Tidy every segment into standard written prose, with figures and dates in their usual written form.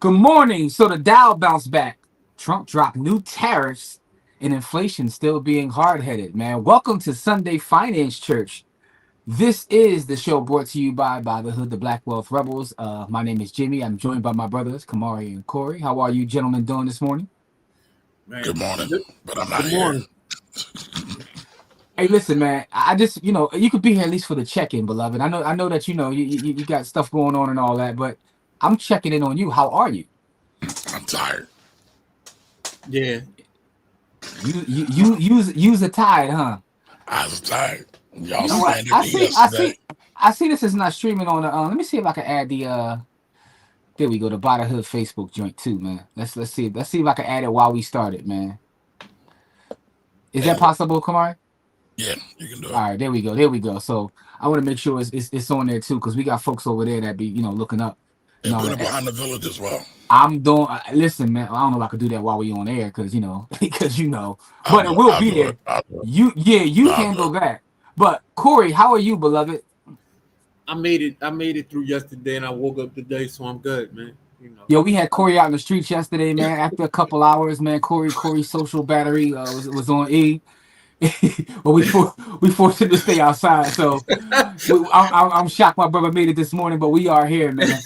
Good morning. So the Dow bounced back. Trump dropped new tariffs and inflation still being hard-headed, man. Welcome to Sunday Finance Church. This is the show brought to you by the Hood, the Black Wealth Rebels. My name is Jimmy. I'm joined by my brothers, Kamari and Corey. How are you gentlemen doing this morning? Man, Good morning, but I'm not good here. morning. Hey, listen, man. I just, you could be here at least for the check-in, beloved. I know that you got stuff going on and all that, but I'm checking in on you. How are you? I'm tired. Yeah, You use a tide, huh? I was tired. Y'all You know what? slandered me yesterday. I see this is not streaming on the let me see if I can add the there we go, the Bada Hood Facebook joint too, man. Let's see if I can add it while we started, man. Is that possible, Kamari? Yeah, you can do it. All right, there we go. So I want to make sure it's on there too, because we got folks over there that be looking up. And put it behind the village as well. I'm doing. Listen, man. I don't know if I could do that while we on air, because but it will be there. You handle that. But Corey, how are you, beloved? I made it through yesterday, and I woke up today, so I'm good, man. Yo, we had Corey out in the streets yesterday, man. After a couple hours, man, Corey's social battery was on E. Well, we forced him to stay outside, so I'm shocked my brother made it this morning, but we are here, man.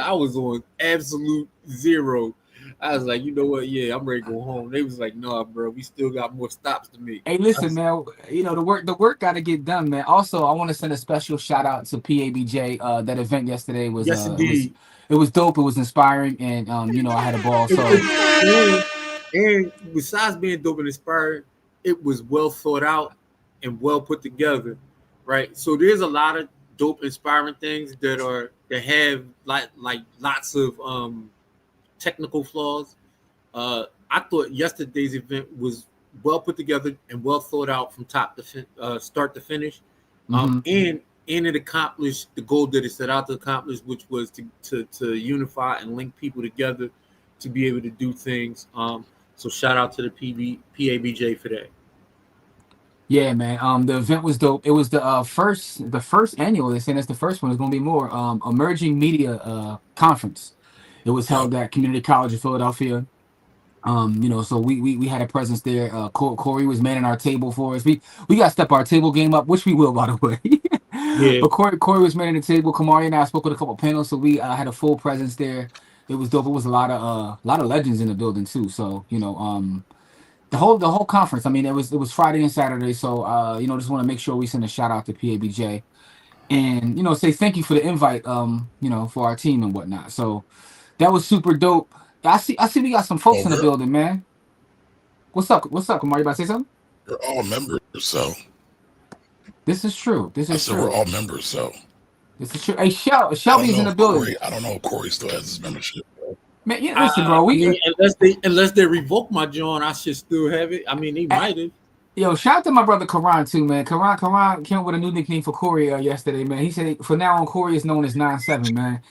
I was on absolute zero. I was like, you know what? Yeah, I'm ready to go home. They was like, no, bro, we still got more stops to make. Hey, listen, man. The work got to get done, man. Also, I want to send a special shout out to PABJ. That event yesterday was Yes, indeed. It was dope. It was inspiring, and I had a ball. So, and besides being dope and inspiring, it was well thought out and well put together, right? So there's a lot of dope, inspiring things that have like lots of technical flaws. I thought yesterday's event was well put together and well thought out from top to start to finish, and it accomplished the goal that it set out to accomplish, which was to unify and link people together to be able to do things. So shout out to the PABJ for that. Yeah, man. The event was dope. It was the first annual. They're saying it's the first one. It's going to be more emerging media conference. It was held at Community College of Philadelphia. So we had a presence there. Corey was manning our table for us. We got to step our table game up, which we will, by the way. Yeah. But Corey was manning the table. Kamari and I spoke with a couple panels, so we had a full presence there. It was dope. It was a lot of legends in the building too. So the whole conference. I mean, it was Friday and Saturday. So just want to make sure we send a shout out to PABJ, and say thank you for the invite. For our team and whatnot. So that was super dope. I see we got some folks in the building, man. What's up, Kamari? You about to say something? We're all members, so. This is true. We're all members, so. This is true. Hey, Shelby's in the building. I don't know if Corey still has his membership. Man, listen, bro. Unless they revoke my joint, I should still have it. I mean, they might have. Yo, shout out to my brother Karan too, man. Karan came up with a new nickname for Corey yesterday, man. He said for now on Corey is known as 9-7, man.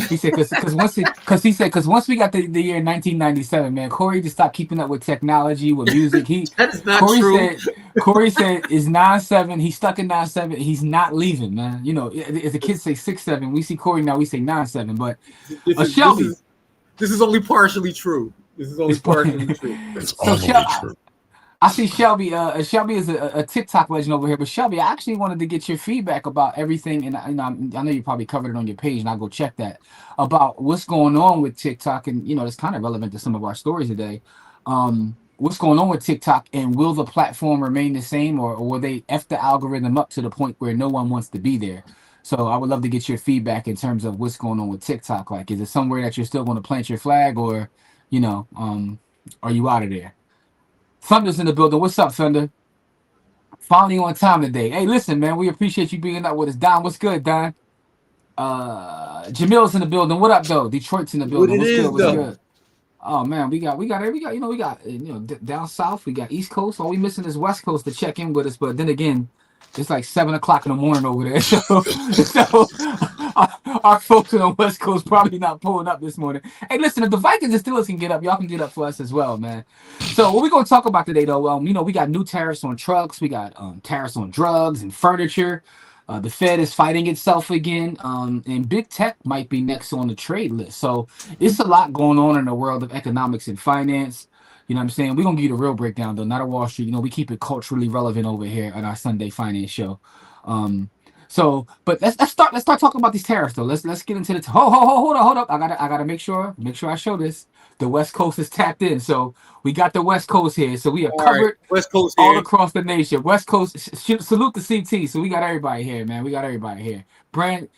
He said because once we got the year 1997, man, Corey just stopped keeping up with technology, with music. That is not true. Corey said is 9-7. He's stuck in 9-7. He's not leaving, man. As the kids say 6-7, we see Corey now. We say 9-7. But Shelby, this is only partially true. It's only true. True. I see Shelby. Shelby is a TikTok legend over here. But Shelby, I actually wanted to get your feedback about everything, and I know you probably covered it on your page, and I'll go check that about what's going on with TikTok, and it's kind of relevant to some of our stories today. What's going on with TikTok, and will the platform remain the same, or will they F the algorithm up to the point where no one wants to be there? So I would love to get your feedback in terms of what's going on with TikTok. Like, is it somewhere that you're still going to plant your flag, or are you out of there? Thunder's in the building. What's up, Thunder? Finally on time today. Hey, listen, man, we appreciate you being up with us. Don, what's good, Don? Jamil's in the building. What up, though? Detroit's in the building. What's good? Oh man, we got down south. We got East Coast. All we missing is West Coast to check in with us. But then again, it's like 7:00 in the morning over there. So our folks on the West Coast probably not pulling up this morning. Hey, listen, if the Vikings and Steelers can get up, y'all can get up for us as well, man. So what we're gonna talk about today, though, we got new tariffs on trucks. We got tariffs on drugs and furniture. The Fed is fighting itself again, and big tech might be next on the trade list. So it's a lot going on in the world of economics and finance. You know what I'm saying? We're gonna give you the real breakdown though, not a Wall Street. You know, we keep it culturally relevant over here on our Sunday finance show. But let's start talking about these tariffs though. Let's get into the hold up. I gotta make sure I show this. The West Coast is tapped in, so we got the West Coast here. So we are All right, covered West Coast all here. across the nation. West Coast, salute the CT. So we got everybody here, man. We got everybody here. Brand,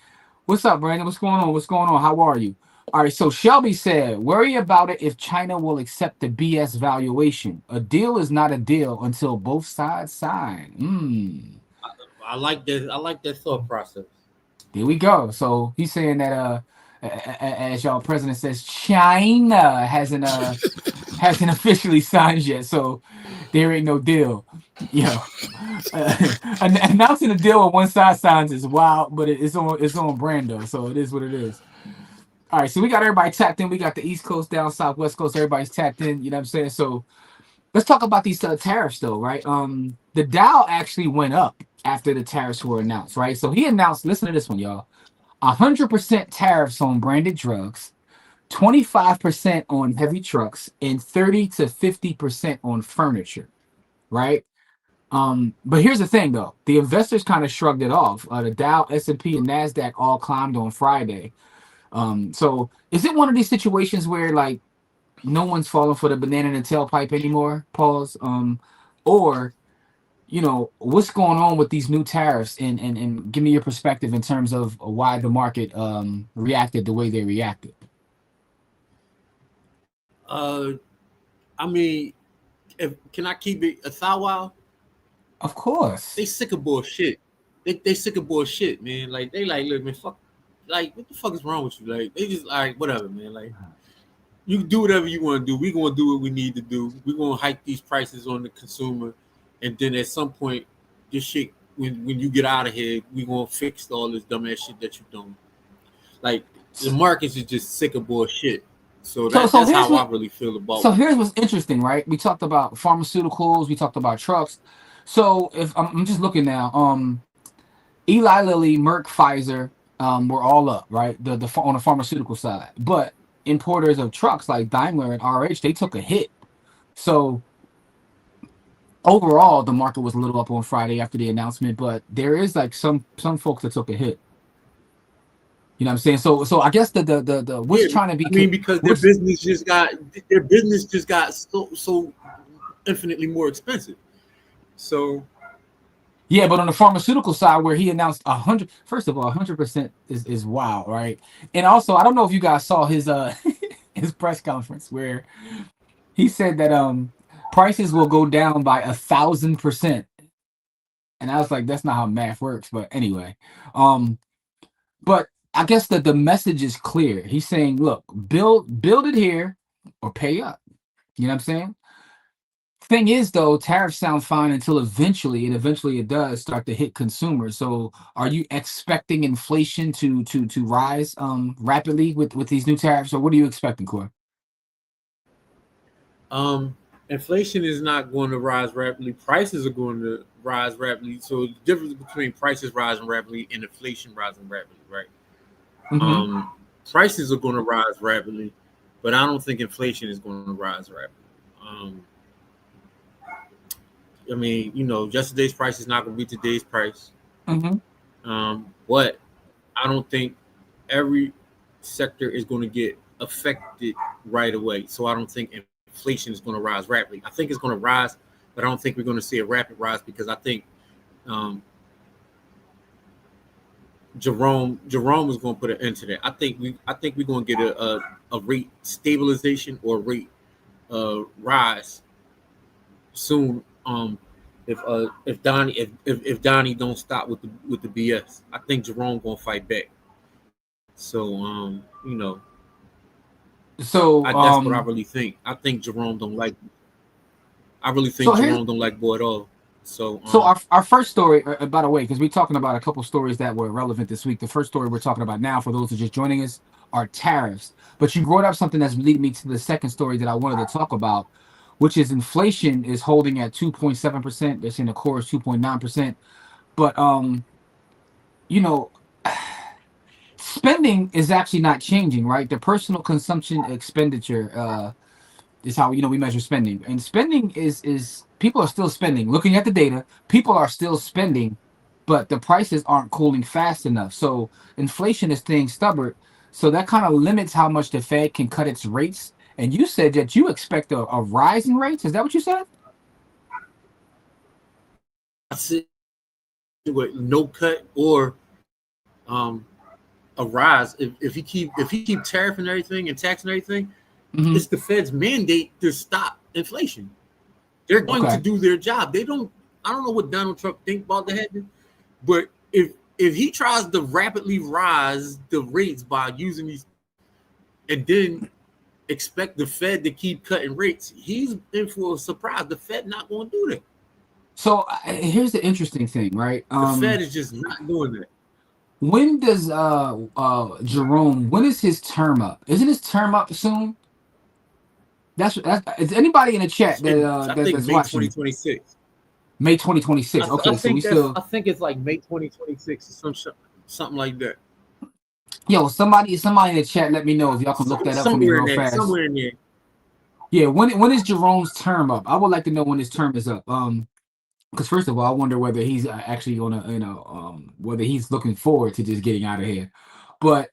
what's up, Brandon? What's going on? What's going on? How are you? All right. So Shelby said, worry about it if China will accept the BS valuation. A deal is not a deal until both sides sign. I like that. I like that thought process. There we go. So he's saying that as y'all president says, China hasn't officially signed yet, so there ain't no deal. Announcing a deal on one side signs is wild, but it's on brand though, so it is what it is. All right, so we got everybody tapped in. We got the East Coast down, South, West Coast. Everybody's tapped in. You know what I'm saying? So let's talk about these tariffs though, right? The Dow actually went up after the tariffs were announced, right? So he announced, listen to this one, y'all, 100% tariffs on branded drugs, 25% on heavy trucks, and 30 to 50% on furniture, right? But here's the thing though, the investors kind of shrugged it off. The Dow, S&P, and Nasdaq all climbed on Friday. So is it one of these situations where like no one's falling for the banana in the tailpipe anymore? Pause. Or you know, what's going on with these new tariffs, and give me your perspective in terms of why the market reacted the way they reacted. I mean, can I keep it a thou while? Of course. They sick of bullshit. They sick of bullshit, man. Like they like, look, man, fuck. Like, what the fuck is wrong with you? Like, they just like whatever, man. Like, you can do whatever you want to do. We're gonna do what we need to do. We're gonna hike these prices on the consumer. And then at some point, this shit, when you get out of here, we gonna fix all this dumbass shit that you're doing. Like the markets is just sick of bullshit. So that's how I really feel about it. So here's what's interesting, right? We talked about pharmaceuticals, we talked about trucks. So if I'm just looking now, Eli Lilly, Merck, Pfizer, were all up, right? The on the pharmaceutical side, but importers of trucks like Daimler and RH, they took a hit. So overall, the market was a little up on Friday after the announcement, but there is like some folks that took a hit. You know what I'm saying? So I guess the what's trying to be. I mean, because their business just got so infinitely more expensive. So yeah, but on the pharmaceutical side, where he announced 100, first of all, 100% is wild, right? And also, I don't know if you guys saw his his press conference where he said that prices will go down by 1,000%, and I was like, that's not how math works. But anyway, but I guess that the message is clear. He's saying, look, build it here or pay up. You know what I'm saying? Thing is, though, tariffs sound fine until eventually it does start to hit consumers. So are you expecting inflation to rise rapidly with these new tariffs, or what are you expecting, Corey? Inflation is not going to rise rapidly. Prices are going to rise rapidly. So the difference between prices rising rapidly and inflation rising rapidly, right? Mm-hmm. Prices are going to rise rapidly, but I don't think inflation is going to rise rapidly. I mean, you know, yesterday's price is not going to be today's price. Mm-hmm. But I don't think every sector is going to get affected right away. So I don't think inflation is going to rise rapidly. I think it's going to rise, but I don't think we're going to see a rapid rise because I think Jerome is going to put an end to that. I think we're going to get a rate stabilization or rate rise soon. If Donnie don't stop with the BS, I think Jerome gonna fight back. So you know, so that's what I really think. I think Jerome don't like. I really think Jerome don't like Boy at all. So our first story, by the way, because we're talking about a couple stories that were relevant this week. The first story we're talking about now, for those who are just joining us, are tariffs. But you brought up something that's leading me to the second story that I wanted to talk about, which is inflation is holding at 2.7%. They're saying the core is 2.9%. But you know, spending is actually not changing, right? The personal consumption expenditure is how we measure spending, and spending is people are still spending. Looking at the data, people are still spending, but the prices aren't cooling fast enough. So inflation is staying stubborn. So that kind of limits how much the Fed can cut its rates. And you said that you expect a rise in rates. Is that what you said? I said with no cut or um a rise. If he keep tariffing everything and taxing everything, Mm-hmm. it's the Fed's mandate to stop inflation. They're going to Okay. do their job. They don't. I don't know what Donald Trump think about that, but if he tries to rapidly rise the rates by using these, and then expect the Fed to keep cutting rates, he's in for a surprise. The Fed not going to do that. So here's the interesting thing, right? The Fed is just not doing that. When does Jerome? When is his term up? Isn't his term up soon? That's is anybody in the chat that And I think that's May watching 2026. May 2026? Okay, so we still. I think it's like May 2026 or something like that. Yo, somebody in the chat, let me know if y'all can look that up for me Somewhere in real there. fast. Somewhere in there. Yeah, when is Jerome's term up? I would like to know when his term is up. Because first of all, I wonder whether he's actually gonna, whether he's looking forward to just getting out of here. But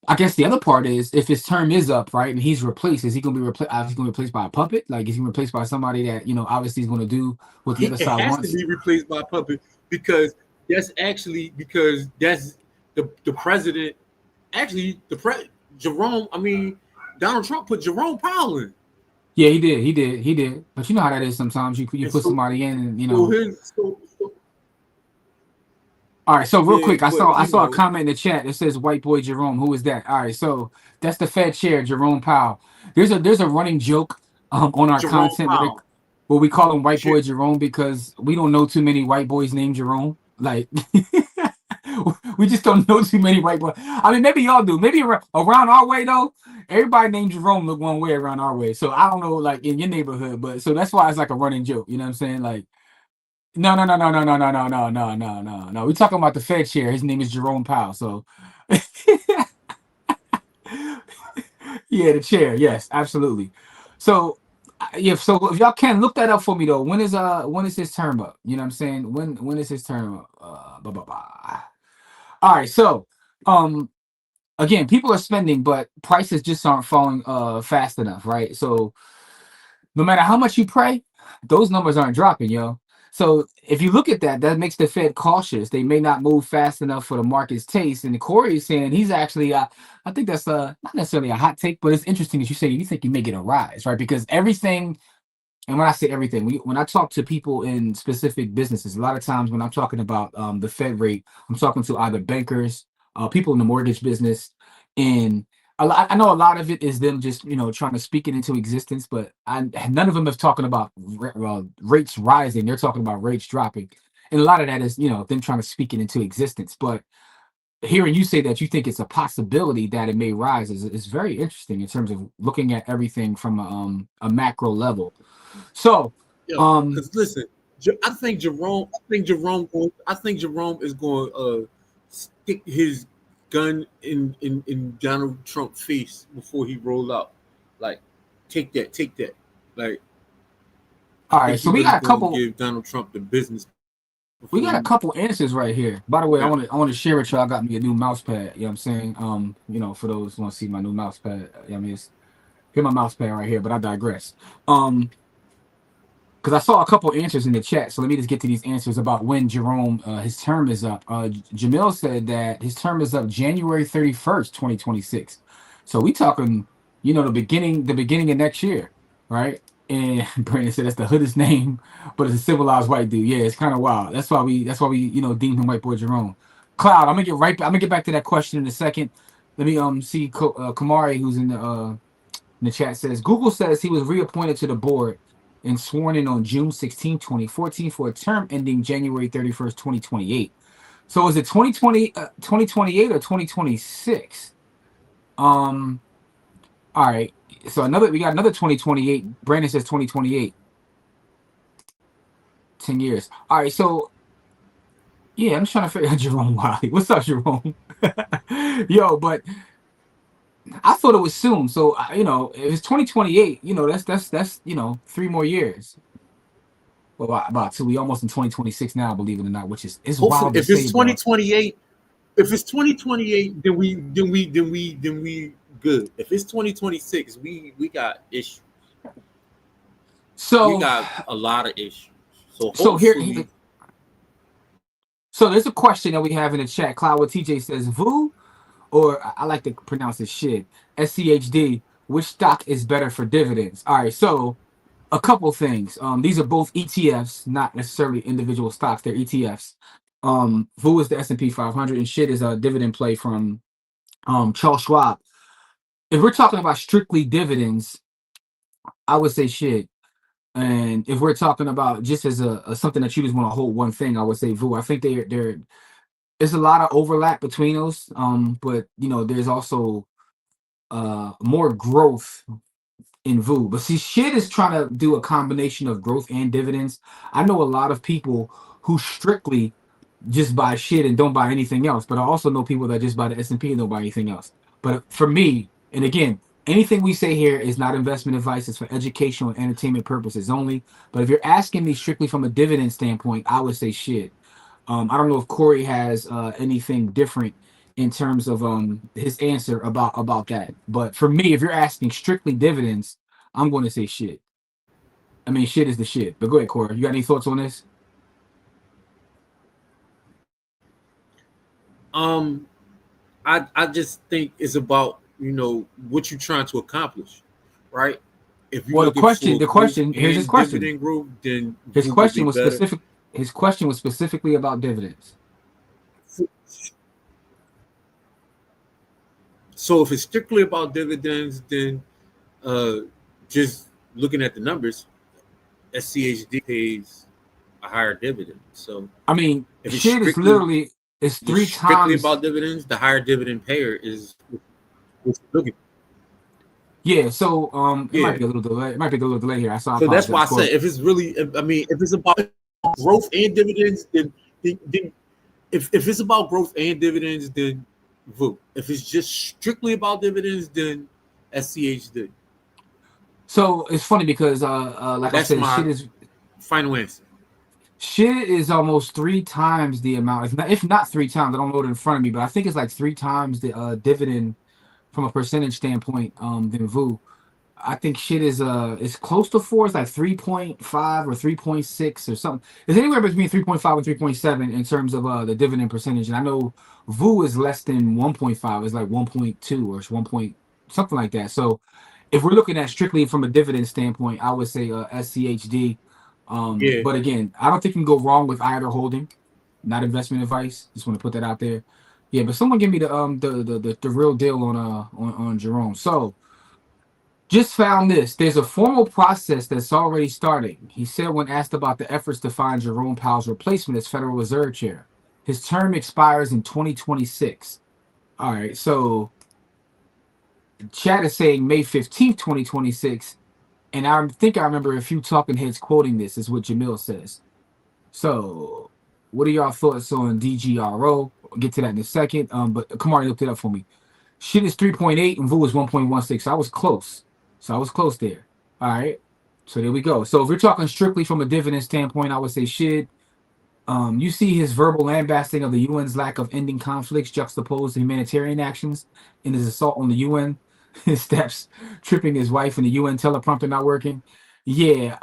I guess the other part is if his term is up, right, and he's replaced, is he gonna be replaced? Is he gonna be replaced by a puppet? Like, is he replaced by somebody that obviously is gonna do what the other It side has wants? to be replaced by a puppet because that's the president. Actually, Jerome. I mean, Donald Trump put Jerome Powell in. Yeah, he did. But you know how that is sometimes. You put somebody in, and All right, so real quick, I saw a comment in the chat that says "White Boy Jerome." Who is that? All right, so that's the Fed chair, Jerome Powell. There's a running joke on our Jerome content Powell. where we call him White Boy Jerome because we don't know too many white boys named Jerome. Like we just don't know too many white boys. I mean, maybe y'all do. Maybe around our way though, everybody named Jerome look one way around our way. So I don't know, like in your neighborhood, but so that's why it's like a running joke. You know what I'm saying? Like. No, no, no, no, no, no, no, no, no, no, no, no, no. We're talking about the Fed chair. His name is Jerome Powell. So, yeah, the chair. Yes, absolutely. So, yeah. So if y'all can look that up for me though, when is his term up? You know what I'm saying? When is his term up? Blah, blah, blah. All right. So, um, again, people are spending, but prices just aren't falling fast enough, right? So no matter how much you pray, those numbers aren't dropping, yo. So if you look at that, that makes the Fed cautious. They may not move fast enough for the market's taste. And Corey is saying he's actually, I think that's not necessarily a hot take, but it's interesting that you say you think you may get a rise, right? Because everything, and when I say everything, when I talk to people in specific businesses, a lot of times when I'm talking about the Fed rate, I'm talking to either bankers, people in the mortgage business, and I know a lot of it is them just trying to speak it into existence, but none of them is talking about rates rising. They're talking about rates dropping, and a lot of that is them trying to speak it into existence. But hearing you say that you think it's a possibility that it may rise is very interesting in terms of looking at everything from a macro level. So, because listen, I think Jerome is going to stick his gun in Donald Trump's face before he roll out. Like, take that. Like, all right, so we got a couple. Give Donald Trump the business. We got a couple answers right here. By the way, Yeah. I want to share with y'all. I got me a new mouse pad. You know what I'm saying? For those who want to see my new mouse pad, I mean, here's my mouse pad right here. But I digress. Because I saw a couple answers in the chat, so let me just get to these answers about when Jerome his term is up. Jamil said that his term is up January 31st, 2026. So we talking, the beginning of next year, right? And Brandon said that's the hoodest name, but it's a civilized white dude. Yeah, it's kind of wild. That's why we deem him White Boy Jerome. Cloud, I'm gonna get back to that question in a second. Let me see Kamari, who's in the chat, says Google says he was reappointed to the board and sworn in on June 16, 2014 for a term ending January 31st, 2028. So is it 2028 or 2026? All right. So we got another 2028. Brandon says 2028. 10 years. All right. So Yeah, I'm trying to figure out Jerome Wiley. What's up, Jerome? Yo, but I thought it was soon. So if it's 2028, that's 3 more years. Well, about two. We almost in 2026 now, believe it or not, which is Hopefully, wild to if it's say, bro. 2028, if it's 2028, then we good. If it's 2026, we got issues. We So, got a lot of issues. So so here, hopefully, so there's a question that we have in the chat. Cloud with TJ says, "Vu," or I like to pronounce it shit. SCHD. Which stock is better for dividends? All right, so a couple things. These are both ETFs, not necessarily individual stocks. They're ETFs. VU is the S&P 500, and shit is a dividend play from Charles Schwab. If we're talking about strictly dividends, I would say shit. And if we're talking about just as a something that you just want to hold one thing, I would say VU. I think there's a lot of overlap between those. But there's also more growth in VU. But see, shit is trying to do a combination of growth and dividends. I know a lot of people who strictly just buy shit and don't buy anything else. But I also know people that just buy the S&P and don't buy anything else. But for me, and again, anything we say here is not investment advice. It's for educational and entertainment purposes only. But if you're asking me strictly from a dividend standpoint, I would say shit. I don't know if Corey has anything different in terms of his answer about that. But for me, if you're asking strictly dividends, I'm going to say shit. I mean, shit is the shit. But go ahead, Corey. You got any thoughts on this? I just think it's about what you're trying to accomplish, right? If you're Well, looking for the growth question. Here's his and question. dividend growth, then His VU would be question was better. specific. His question was specifically about dividends. So if it's strictly about dividends, then just looking at the numbers, SCHD pays a higher dividend. So I mean, if it's shit is strictly literally it's just three strictly times. about dividends, the higher dividend payer is what's looking. Yeah, so it might Yeah. be a little delay. It might be a little delay here. I saw. So that's why I Apologize. said if it's really, if it's about growth and dividends, then if it's about growth and dividends, then VU. If it's just strictly about dividends, then SCHD. So it's funny because like I That's said, my final answer. shit is almost three times the amount. If not three times, I don't know it in front of me, but I think it's like three times the dividend from a percentage standpoint than VU. I think shit is it's close to four. It's like 3.5 or 3.6 or something. It's anywhere between 3.5 and 3.7 in terms of the dividend percentage. And I know VU is less than 1.5. It's like 1.2 or it's 1 point something like that. So if we're looking at strictly from a dividend standpoint, I would say SCHD. Yeah. But again, I don't think you can go wrong with either holding. Not investment advice. Just want to put that out there. Yeah, but someone give me the real deal on Jerome. So just found this. There's a formal process that's already starting. He said when asked about the efforts to find Jerome Powell's replacement as Federal Reserve Chair. His term expires in 2026. All right, so chat is saying May 15th, 2026. And I think I remember a few talking heads quoting this, is what Jamil says. So what are y'all thoughts on DGRO? I'll get to that in a second. But Kamari looked it up for me. Shit is 3.8 and VU is 1.16. So I was close. There. All right. So there we go. So if we're talking strictly from a dividend standpoint, I would say shit. You see his verbal lambasting of the UN's lack of ending conflicts juxtaposed to humanitarian actions in his assault on the UN, his steps tripping his wife and the UN teleprompter not working. Yeah,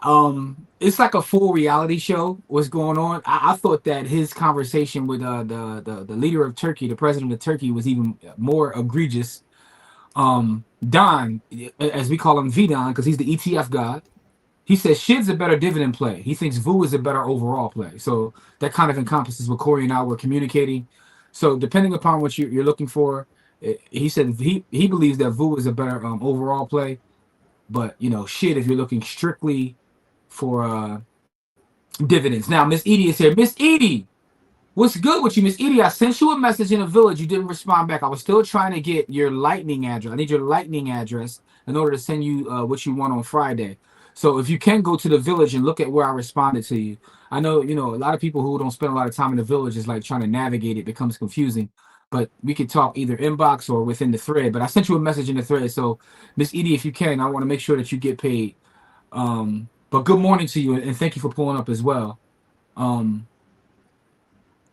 it's like a full reality show. What's going on? I thought that his conversation with the leader of Turkey, the president of Turkey, was even more egregious. Don, as we call him, VDon, because he's the ETF god. He says Shid's a better dividend play. He thinks VU is a better overall play. So that kind of encompasses what Corey and I were communicating. So depending upon what you're looking for, he said he believes that VU is a better overall play. But Shid, if you're looking strictly for dividends. Now, Miss Edie is here. Miss Edie, what's good with you, Miss Edie? I sent you a message in the village. You didn't respond back. I was still trying to get your lightning address. I need your lightning address in order to send you what you want on Friday. So if you can go to the village and look at where I responded to you, I know, a lot of people who don't spend a lot of time in the village is like trying to navigate it becomes confusing. But we could talk either inbox or within the thread. But I sent you a message in the thread. So, Miss Edie, if you can, I want to make sure that you get paid. But good morning to you, and thank you for pulling up as well.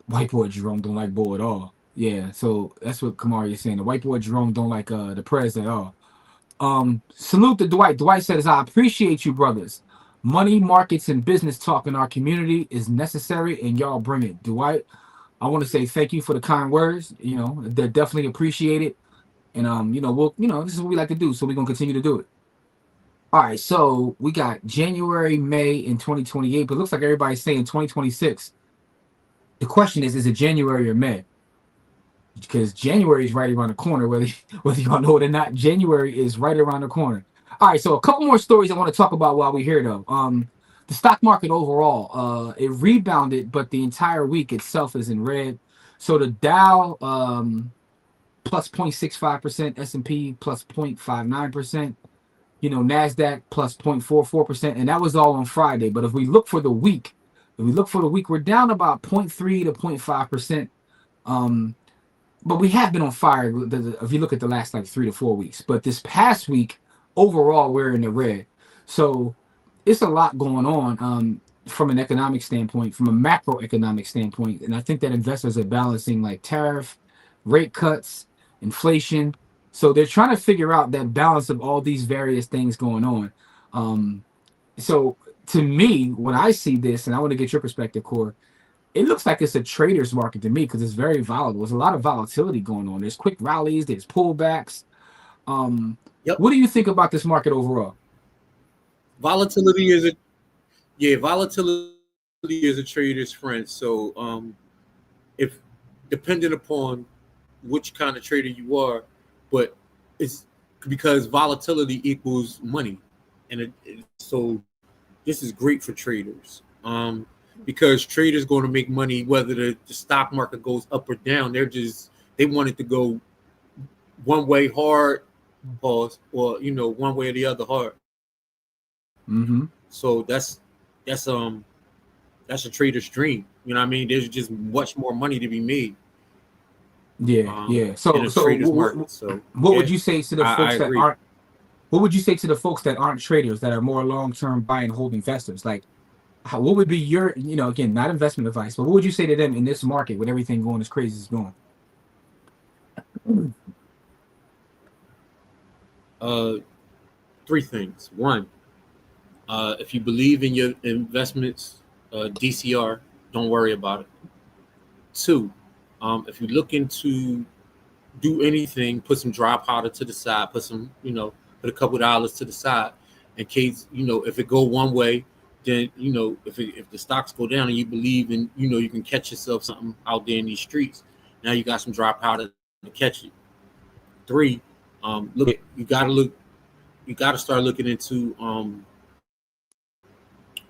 White boy Jerome don't like bull at all. Yeah, so that's what Kamari is saying. The white boy Jerome don't like the prez at all. Salute to Dwight. Dwight says, I appreciate you, brothers. Money, markets, and business talk in our community is necessary, and y'all bring it. Dwight, I want to say thank you for the kind words. They're definitely appreciated. And this is what we like to do, so we're gonna continue to do it. All right, so we got January, May in 2028, but it looks like everybody's saying 2026. The question is it January or May? Because January is right around the corner, whether y'all know it or not. January is right around the corner. All right, so a couple more stories I want to talk about while we're here, though. The stock market overall, it rebounded, but the entire week itself is in red. So the Dow plus 0.65%, S&P plus 0.59%, Nasdaq plus 0.44%, and that was all on Friday. But if we look for the week, we're down about 0.3 to 0.5%. But we have been on fire if you look at the last like 3 to 4 weeks. But this past week, overall, we're in the red. So it's a lot going on from an economic standpoint, from a macroeconomic standpoint. And I think that investors are balancing like tariff, rate cuts, inflation. So they're trying to figure out that balance of all these various things going on. So to me, when I see this, and I want to get your perspective, Core, it looks like it's a trader's market to me because it's very volatile. There's a lot of volatility going on. There's quick rallies, there's pullbacks. Yep. What do you think about this market overall? Volatility is a trader's friend. So if depending upon which kind of trader you are, but it's because volatility equals money, and so this is great for traders. Because traders going to make money whether the stock market goes up or down. They want it to go one way hard, pause, or one way or the other hard. Mm-hmm. So that's a trader's dream. You know what I mean? There's just much more money to be made. Yeah. So what would you say to the folks that aren't? What would you say to the folks that aren't traders, that are more long-term buy and hold investors? Like, what would be your, again, not investment advice, but what would you say to them in this market with everything going as crazy as it's going? Three things. One, if you believe in your investments, DCR, don't worry about it. Two, if you're looking to do anything, put some dry powder to the side, put a couple of dollars to the side in case, if it go one way, then, if the stocks go down and you believe in, you can catch yourself something out there in these streets. Now you got some dry powder to catch it. Three, you got to start looking into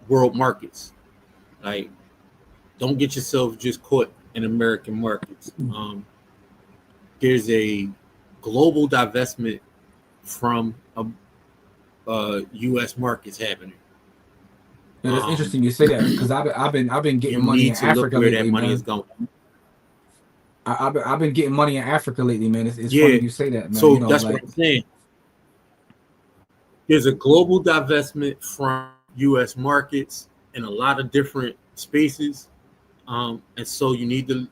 world markets. Like, don't get yourself just caught in American markets. There's a global divestment from U.S. markets happening. Yeah, that's interesting you say that, because I've been getting money in Africa lately, that money man. is going. I've been getting money in Africa lately, man. It's funny you say that, man. So that's what I'm saying. There's a global divestment from U.S. markets in a lot of different spaces, and so you need to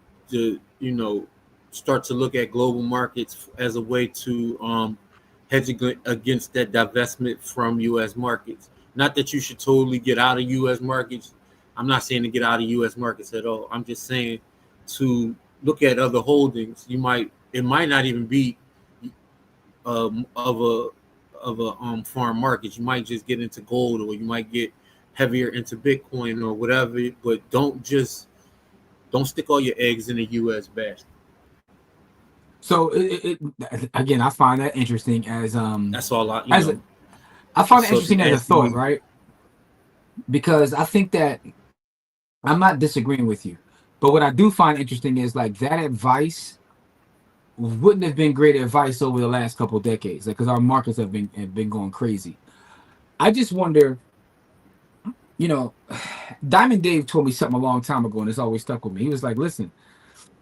start to look at global markets as a way to hedge against that divestment from U.S. markets. Not that you should totally get out of U.S. markets. I'm not saying to get out of U.S. markets at all. I'm just saying to look at other holdings. It might not even be of a foreign market. You might just get into gold, or you might get heavier into Bitcoin or whatever. But don't stick all your eggs in the U.S. basket. So again, I find that interesting as that's all I find it interesting as a thought, right? Because I think that I'm not disagreeing with you, but what I do find interesting is like that advice wouldn't have been great advice over the last couple of decades, because our markets have been going crazy. I just wonder, you know, Diamond Dave told me something a long time ago, and it's always stuck with me. He was like, "Listen,"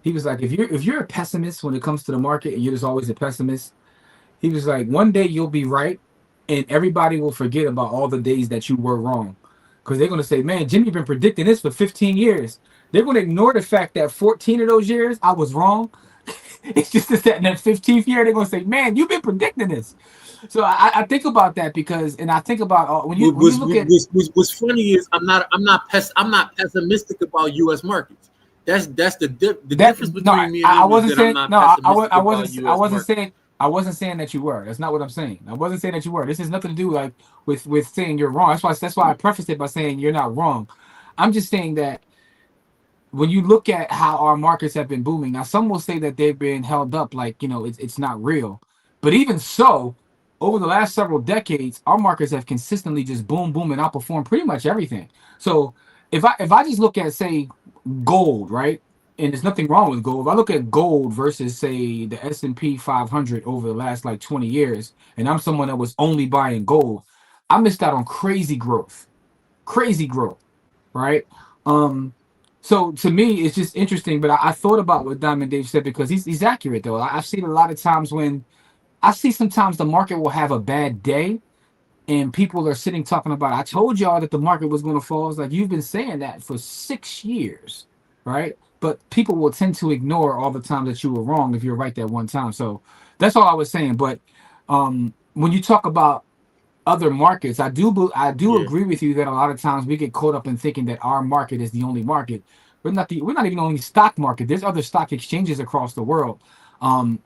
he was like, "If you're a pessimist when it comes to the market, and you're just always a pessimist," he was like, "one day you'll be right, and everybody will forget about all the days that you were wrong, because they're gonna say, 'Man, Jimmy been predicting this for 15 years.' They're gonna ignore the fact that 14 of those years I was wrong. It's just that in that 15th year they're gonna say, 'Man, you've been predicting this.'" So I think about that because, and I think about when you look at What's funny is I'm not pessimistic about U.S. markets. That's the that. difference No, between me and I him is wasn't that I'm saying not no. pessimistic about I U.S. wasn't markets. saying that you were. That's not what I'm saying. I wasn't saying that you were. This has nothing to do like with saying you're wrong. That's why I prefaced it by saying you're not wrong. I'm just saying that when you look at how our markets have been booming, now some will say that they've been held up, like it's not real. But even so, over the last several decades, our markets have consistently just boom and outperformed pretty much everything. So if I just look at, say, gold, right? And there's nothing wrong with gold. If I look at gold versus, say, the S&P 500 over the last like 20 years, and I'm someone that was only buying gold, I missed out on crazy growth, right? Um, so to me, it's just interesting. But I thought about what Diamond Dave said because he's accurate though. I've seen a lot of times when I see sometimes the market will have a bad day, and people are sitting talking about, "I told y'all that the market was going to fall." It's like you've been saying that for 6 years, right? But people will tend to ignore all the time that you were wrong if you're right that one time. So that's all I was saying. But when you talk about other markets, I do Yeah, agree with you that a lot of times we get caught up in thinking that our market is the only market. We're not even the only stock market. There's other stock exchanges across the world.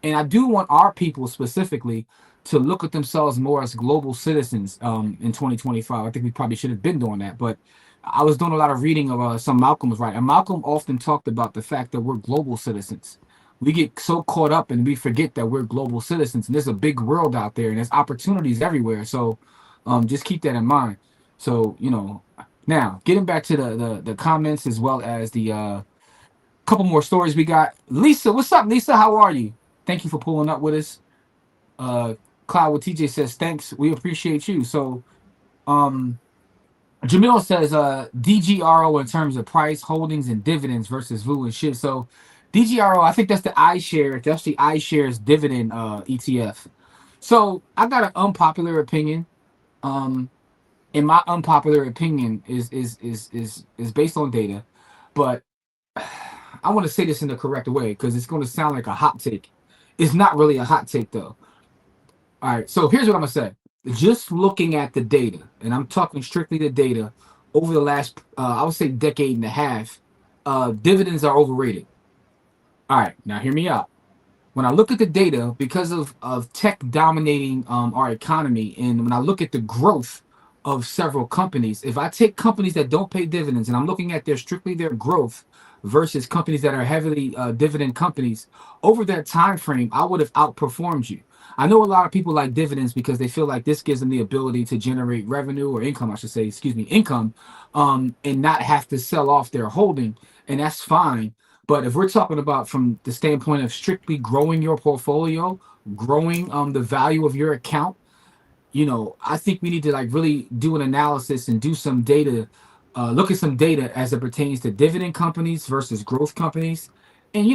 And I do want our people specifically to look at themselves more as global citizens in 2025. I think we probably should have been doing that, but I was doing a lot of reading of some Malcolm's, right, and Malcolm often talked about the fact that we're global citizens. We get so caught up and we forget that we're global citizens, and there's a big world out there and there's opportunities everywhere. So just keep that in mind. So now getting back to the comments as well as the couple more stories we got. Lisa, what's up, Lisa? How are you? Thank you for pulling up with us. uh Cloud with TJ says thanks, we appreciate you. So um Jamil says DGRO in terms of price, holdings, and dividends versus VU and shit. So DGRO, I think that's the iShares. That's the iShares dividend ETF. So I got an unpopular opinion. Um, and my unpopular opinion is based on data, but I want to say this in the correct way because it's going to sound like a hot take. It's not really a hot take though. All right, so here's what I'm gonna say. Just looking at the data, and I'm talking strictly the data over the last, I would say, decade and a half, dividends are overrated. All right, now hear me out. When I look at the data, because of tech dominating our economy, and when I look at the growth of several companies, if I take companies that don't pay dividends and I'm looking at strictly their growth versus companies that are heavily dividend companies, over that time frame, I would have outperformed you. I know a lot of people like dividends because they feel like this gives them the ability to generate revenue or income, I should say, excuse me, income, and not have to sell off their holding, and that's fine. But if we're talking about from the standpoint of strictly growing your portfolio, growing the value of your account, I think we need to like really do an analysis and do some data, look at some data as it pertains to dividend companies versus growth companies. And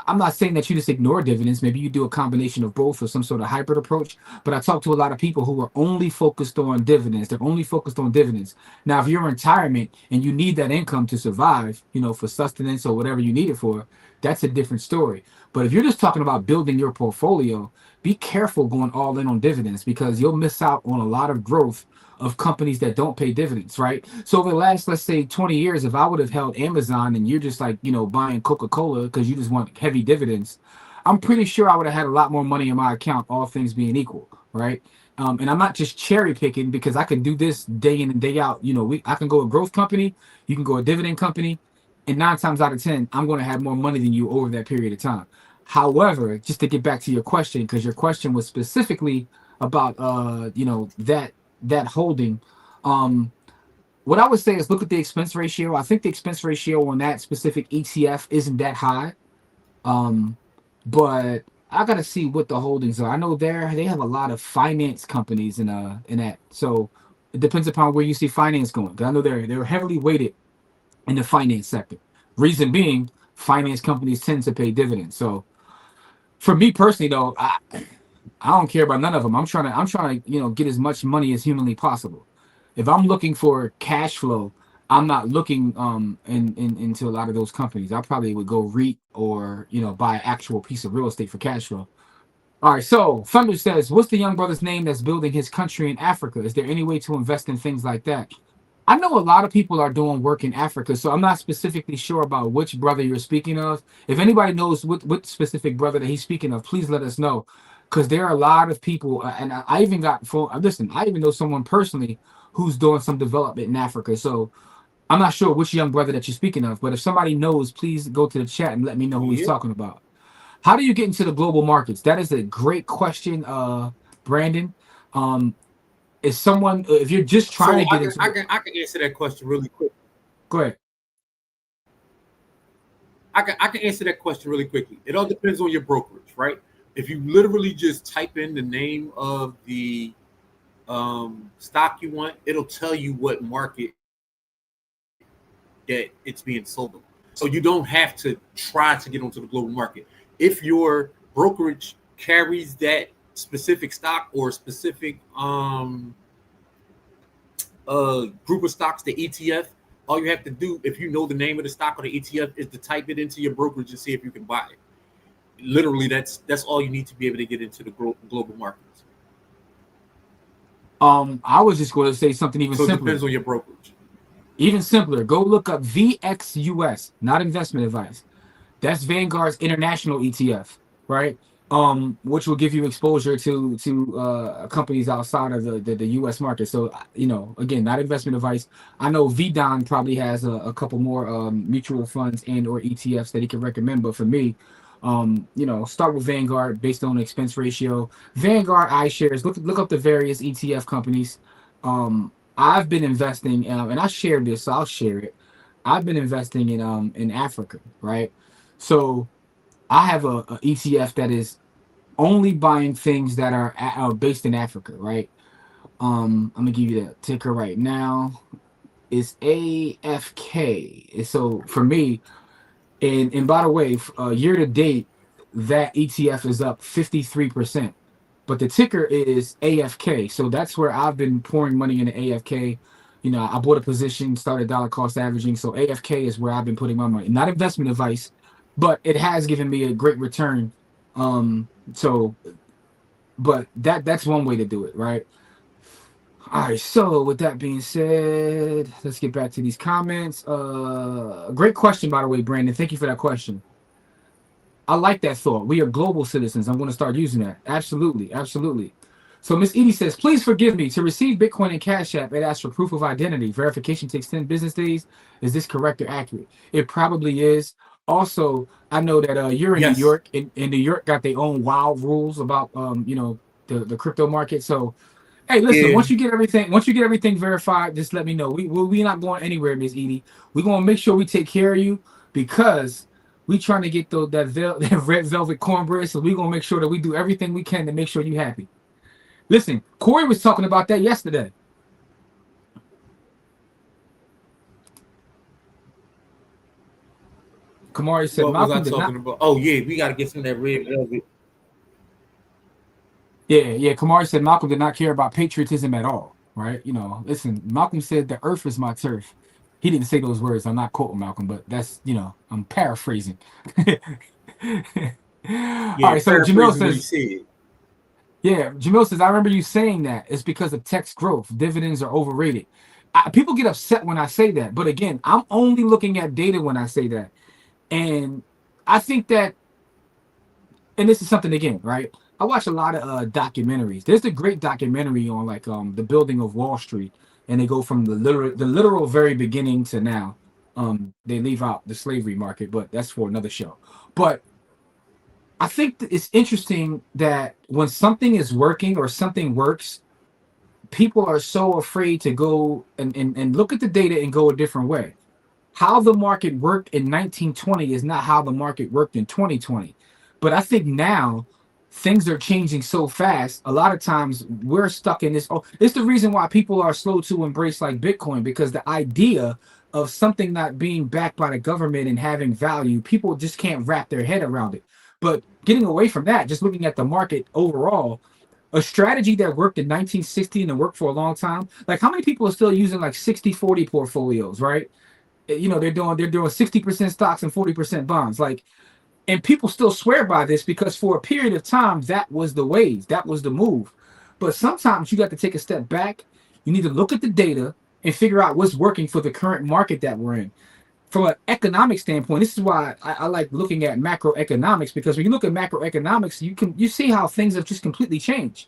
I'm not saying that you just ignore dividends. Maybe you do a combination of both or some sort of hybrid approach. But I talk to a lot of people who are only focused on dividends. They're only focused on dividends. Now, if you're in retirement and you need that income to survive, for sustenance or whatever you need it for, that's a different story. But if you're just talking about building your portfolio, be careful going all in on dividends because you'll miss out on a lot of growth of companies that don't pay dividends, right? So over the last, let's say, 20 years, if I would have held Amazon and you're just like, buying Coca-Cola because you just want heavy dividends, I'm pretty sure I would have had a lot more money in my account, all things being equal, right? And I'm not just cherry picking because I can do this day in and day out. I can go a growth company, you can go a dividend company, and 9 times out of 10, I'm going to have more money than you over that period of time. However, just to get back to your question, because your question was specifically about that holding. Um, what I would say is look at the expense ratio. I think the expense ratio on that specific ETF isn't that high. Um, but I gotta see what the holdings are. I know they have a lot of finance companies in that. So It depends upon where you see finance going. 'Cause I know they're heavily weighted in the finance sector. Reason being, finance companies tend to pay dividends. So for me personally, though, I don't care about none of them. I'm trying to get as much money as humanly possible. If I'm looking for cash flow, I'm not looking into a lot of those companies. I probably would go REIT or buy an actual piece of real estate for cash flow. All right, so Thunder says, what's the young brother's name that's building his country in Africa? Is there any way to invest in things like that? I know a lot of people are doing work in Africa, so I'm not specifically sure about which brother you're speaking of. If anybody knows what specific brother that he's speaking of, please let us know. Because there are a lot of people, and I even got phone. Listen, I even know someone personally who's doing some development in Africa. So I'm not sure which young brother that you're speaking of, but if somebody knows, please go to the chat and let me know who he's talking about. How do you get into the global markets? That is a great question, Brandon. Is someone if you're just trying to get into? I can answer that question really quick. Go ahead. I can answer that question really quickly. It all depends on your brokerage, right? If you literally just type in the name of the stock you want, it'll tell you what market that it's being sold on. So you don't have to try to get onto the global market. If your brokerage carries that specific stock or specific group of stocks, the ETF, all you have to do, if you know the name of the stock or the ETF, is to type it into your brokerage and see if you can buy it. Literally, that's all you need to be able to get into the global markets. I was just going to say something even simpler. It depends on your brokerage. Even simpler. Go look up VXUS, not investment advice. That's Vanguard's international ETF, right? Which will give you exposure to companies outside of the U.S. market. So, again, not investment advice. I know VDON probably has a couple more mutual funds and or ETFs that he can recommend. But for me, start with Vanguard based on expense ratio. Vanguard iShares. Look up the various ETF companies. I've been investing, and I shared this, so I'll share it. I've been investing in Africa, right? So I have a ETF that is only buying things that are based in Africa, right? I'm gonna give you the ticker right now. It's AFK. So for me, and by the way, year to date, that ETF is up 53%. But the ticker is AFK. So that's where I've been pouring money into AFK. I bought a position, started dollar cost averaging. So AFK is where I've been putting my money. Not investment advice, but it has given me a great return. But that's one way to do it, right? All right, so with that being said, let's get back to these comments. Great question, by the way, Brandon. Thank you for that question. I like that thought. We are global citizens. I'm going to start using that. Absolutely, absolutely. So Miss Edie says, please forgive me. To receive Bitcoin and Cash App, it asks for proof of identity. Verification takes 10 business days. Is this correct or accurate? It probably is. Also, I know that you're in New York, and New York got their own wild rules about the crypto market. So, hey, listen, once you get everything verified, just let me know. We're not going anywhere, Miss Edie. We're gonna make sure we take care of you because we trying to get that red velvet cornbread. So we're gonna make sure that we do everything we can to make sure you happy. Listen, Corey was talking about that yesterday. Kamari said, what Malcolm was I talking about? Oh yeah, we got to get some of that red velvet. Yeah. Kamari said Malcolm did not care about patriotism at all, right? Listen, Malcolm said the earth is my turf. He didn't say those words. I'm not quoting Malcolm, but that's, I'm paraphrasing. All right, so Jamil says, Jamil says, I remember you saying that it's because of tax growth. Dividends are overrated. People get upset when I say that, but again, I'm only looking at data when I say that. And I think that, and this is something again, right? I watch a lot of documentaries. There's a great documentary on the building of Wall Street, and they go from the literal very beginning to now. They leave out the slavery market, but that's for another show. But I think that it's interesting that when something is working or something works, people are so afraid to go and look at the data and go a different way. How the market worked in 1920 is not how the market worked in 2020. But I think now things are changing so fast. A lot of times we're stuck in this. Oh, it's the reason why people are slow to embrace like Bitcoin, because the idea of something not being backed by the government and having value, people just can't wrap their head around it. But getting away from that, just looking at the market overall, a strategy that worked in 1960 and worked for a long time. Like, how many people are still using like 60-40 portfolios, right? You know, they're doing 60% stocks and 40% bonds. Like, and people still swear by this because for a period of time that was the wave, that was the move. But sometimes you got to take a step back. You need to look at the data and figure out what's working for the current market that we're in. From an economic standpoint, this is why I like looking at macroeconomics, because when you look at macroeconomics, you see how things have just completely changed.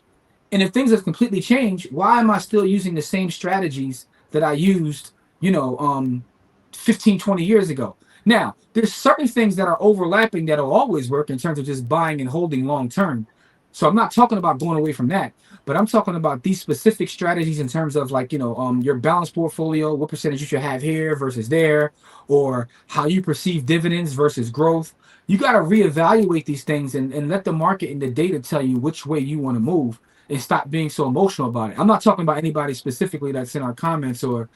And if things have completely changed, why am I still using the same strategies that I used, 15, 20 years ago? Now, there's certain things that are overlapping that'll always work in terms of just buying and holding long term. So I'm not talking about going away from that, but I'm talking about these specific strategies in terms of like, your balanced portfolio, what percentage you should have here versus there, or how you perceive dividends versus growth. You got to reevaluate these things and let the market and the data tell you which way you want to move, and stop being so emotional about it. I'm not talking about anybody specifically that's in our comments or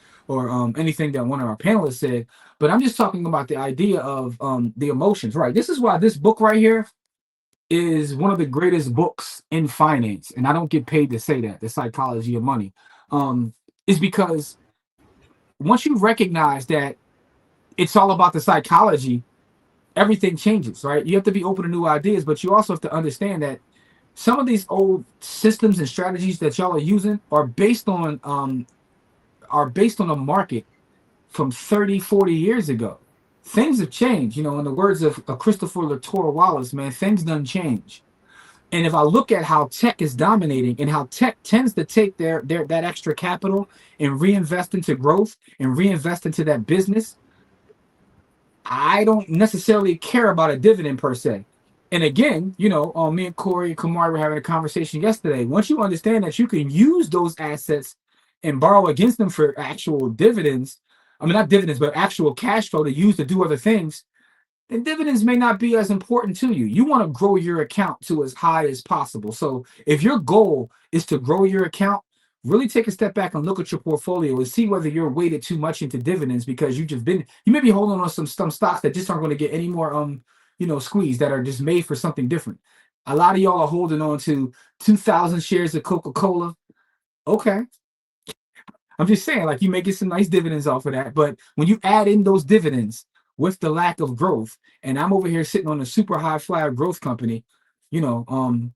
anything that one of our panelists said, but I'm just talking about the idea of the emotions, right? This is why this book right here is one of the greatest books in finance, and I don't get paid to say that. The Psychology of Money is because once you recognize that it's all about the psychology, everything changes, right? You have to be open to new ideas, but you also have to understand that some of these old systems and strategies that y'all are using are based on a market from 30, 40 years ago. Things have changed, in the words of Christopher Latour Wallace, man, things done change. And if I look at how tech is dominating and how tech tends to take their that extra capital and reinvest into growth and reinvest into that business, I don't necessarily care about a dividend per se. And again, me and Corey and Kamari were having a conversation yesterday. Once you understand that you can use those assets and borrow against them for actual dividends, I mean, not dividends, but actual cash flow to use to do other things, then dividends may not be as important to you. You want to grow your account to as high as possible. So if your goal is to grow your account, really take a step back and look at your portfolio and see whether you're weighted too much into dividends, because you may be holding on some stocks that just aren't going to get any more squeeze, that are just made for something different. A lot of y'all are holding on to 2,000 shares of Coca-Cola. Okay. I'm just saying, like, you may get some nice dividends off of that, but when you add in those dividends with the lack of growth, and I'm over here sitting on a super high flyer growth company, one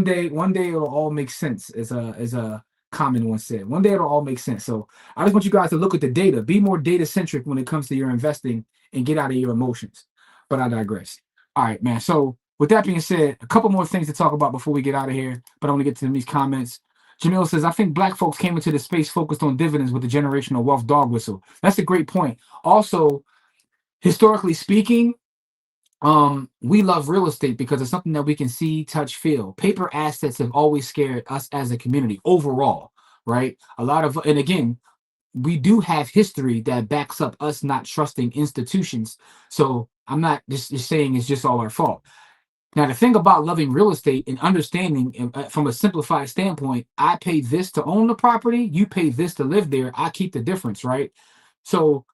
day it'll all make sense, as a common one said. One day it'll all make sense. So I just want you guys to look at the data, be more data centric when it comes to your investing, and get out of your emotions. But I digress. All right, man. So with that being said, a couple more things to talk about before we get out of here, but I want to get to these comments. Jamil says, I think black folks came into the space focused on dividends with the generational wealth dog whistle. That's a great point. Also, historically speaking, we love real estate because it's something that we can see, touch, feel. Paper assets have always scared us as a community overall, right? And again, we do have history that backs up us not trusting institutions. So I'm not just saying it's just all our fault. Now, the thing about loving real estate and understanding from a simplified standpoint, I pay this to own the property, you pay this to live there, I keep the difference, right? So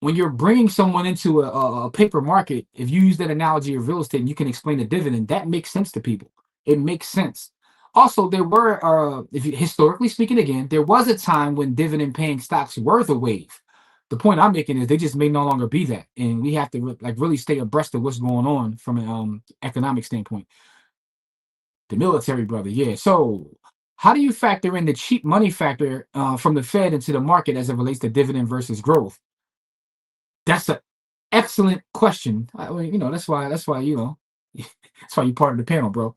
when you're bringing someone into a paper market, if you use that analogy of real estate and you can explain the dividend, that makes sense to people. It makes sense. Also, there were, historically speaking, again, there was a time when dividend-paying stocks were the wave. The point I'm making is they just may no longer be that, and we have to really stay abreast of what's going on from an economic standpoint. The military, brother, yeah. So, how do you factor in the cheap money factor from the Fed into the market as it relates to dividend versus growth? That's an excellent question. That's why that's why you're part of the panel, bro.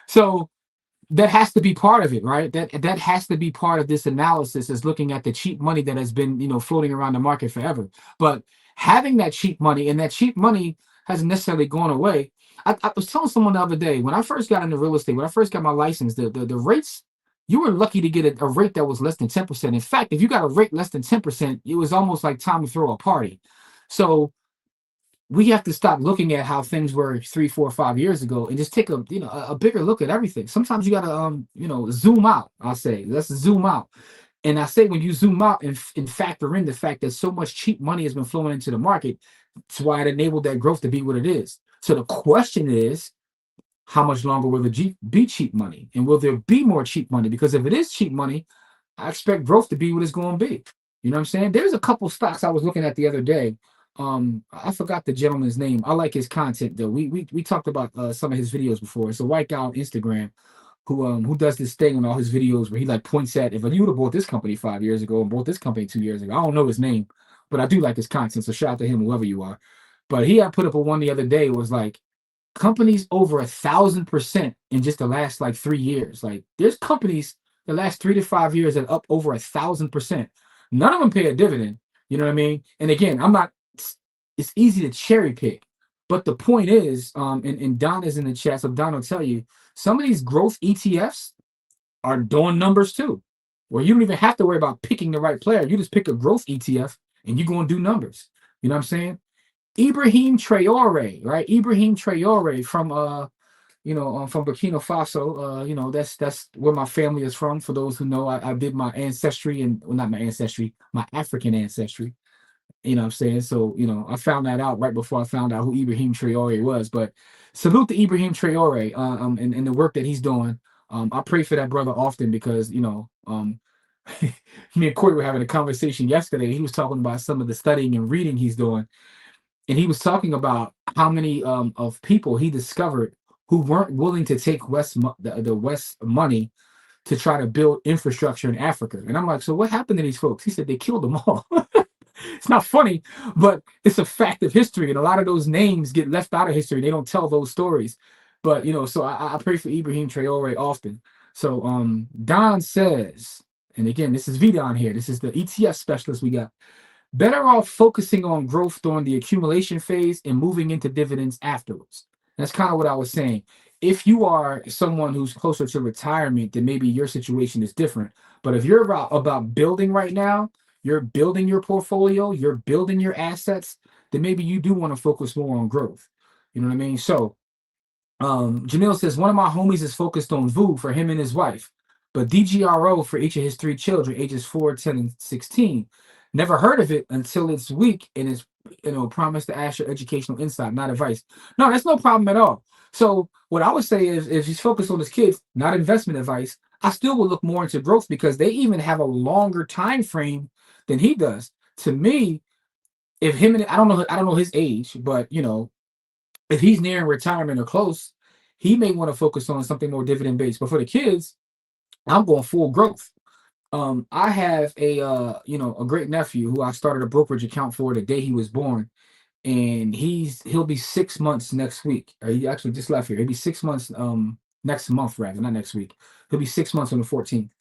So that has to be part of it, right? That has to be part of this analysis, is looking at the cheap money that has been, floating around the market forever. But having that cheap money, and that cheap money hasn't necessarily gone away. I was telling someone the other day, when I first got into real estate, when I first got my license, the rates, you were lucky to get a rate that was less than 10%. In fact, if you got a rate less than 10%, it was almost like time to throw a party. So we have to stop looking at how things were 3, 4, 5 years ago and just take a bigger look at everything. Sometimes you gotta zoom out. I'll say let's zoom out. And I say when you zoom out and factor in the fact that so much cheap money has been flowing into the market, that's why it enabled that growth to be what it is. So the question is, how much longer will there be cheap money? And will there be more cheap money? Because if it is cheap money, I expect growth to be what it's going to be. You know what I'm saying? There's a couple stocks I was looking at the other day. I forgot the gentleman's name. I like his content though. We talked about some of his videos before. It's a white guy on Instagram who does this thing on all his videos where he like points at, if you would have bought this company 5 years ago and bought this company 2 years ago. I don't know his name, but I do like his content. So shout out to him, whoever you are. But he had put up a one the other day. It was like companies over 1,000% in just the last like 3 years. Like there's companies the last 3 to 5 years that are up over 1,000%. None of them pay a dividend. You know what I mean? And again, it's easy to cherry pick. But the point is, and Don is in the chat, so Don will tell you, some of these growth ETFs are doing numbers too, where you don't even have to worry about picking the right player. You just pick a growth ETF and you're going to do numbers. You know what I'm saying? Ibrahim Traore, right? Ibrahim Traore from from Burkina Faso. That's where my family is from. For those who know, I did my ancestry and not my ancestry, my African ancestry. You know what I'm saying? So, I found that out right before I found out who Ibrahim Traore was. But salute to Ibrahim Traore and the work that he's doing. I pray for that brother often because, me and Corey were having a conversation yesterday. He was talking about some of the studying and reading he's doing. And he was talking about how many of people he discovered who weren't willing to take the West money to try to build infrastructure in Africa. And I'm like, so what happened to these folks? He said they killed them all. It's not funny, but it's a fact of history. And a lot of those names get left out of history. They don't tell those stories. But, so I pray for Ibrahim Traore often. So Don says, and again, this is Vidon here. This is the ETF specialist we got. Better off focusing on growth during the accumulation phase and moving into dividends afterwards. That's kind of what I was saying. If you are someone who's closer to retirement, then maybe your situation is different. But if you're about building right now, you're building your portfolio, you're building your assets, then maybe you do want to focus more on growth. You know what I mean? So Jamil says, one of my homies is focused on VOO for him and his wife, but DGRO for each of his 3 children, ages 4, 10, and 16. Never heard of it until it's weak and it's, promised to ask your educational insight, not advice. No, that's no problem at all. So what I would say is if he's focused on his kids, not investment advice, I still will look more into growth because they even have a longer time frame than he does. To me, if him and I don't know his age, but if he's nearing retirement or close, he may want to focus on something more dividend based. But for the kids, I'm going full growth. I have a great nephew who I started a brokerage account for the day he was born, and he'll be 6 months next week. Or he actually just left here. He'll be 6 months next month, rather, not next week. He'll be 6 months on the 14th.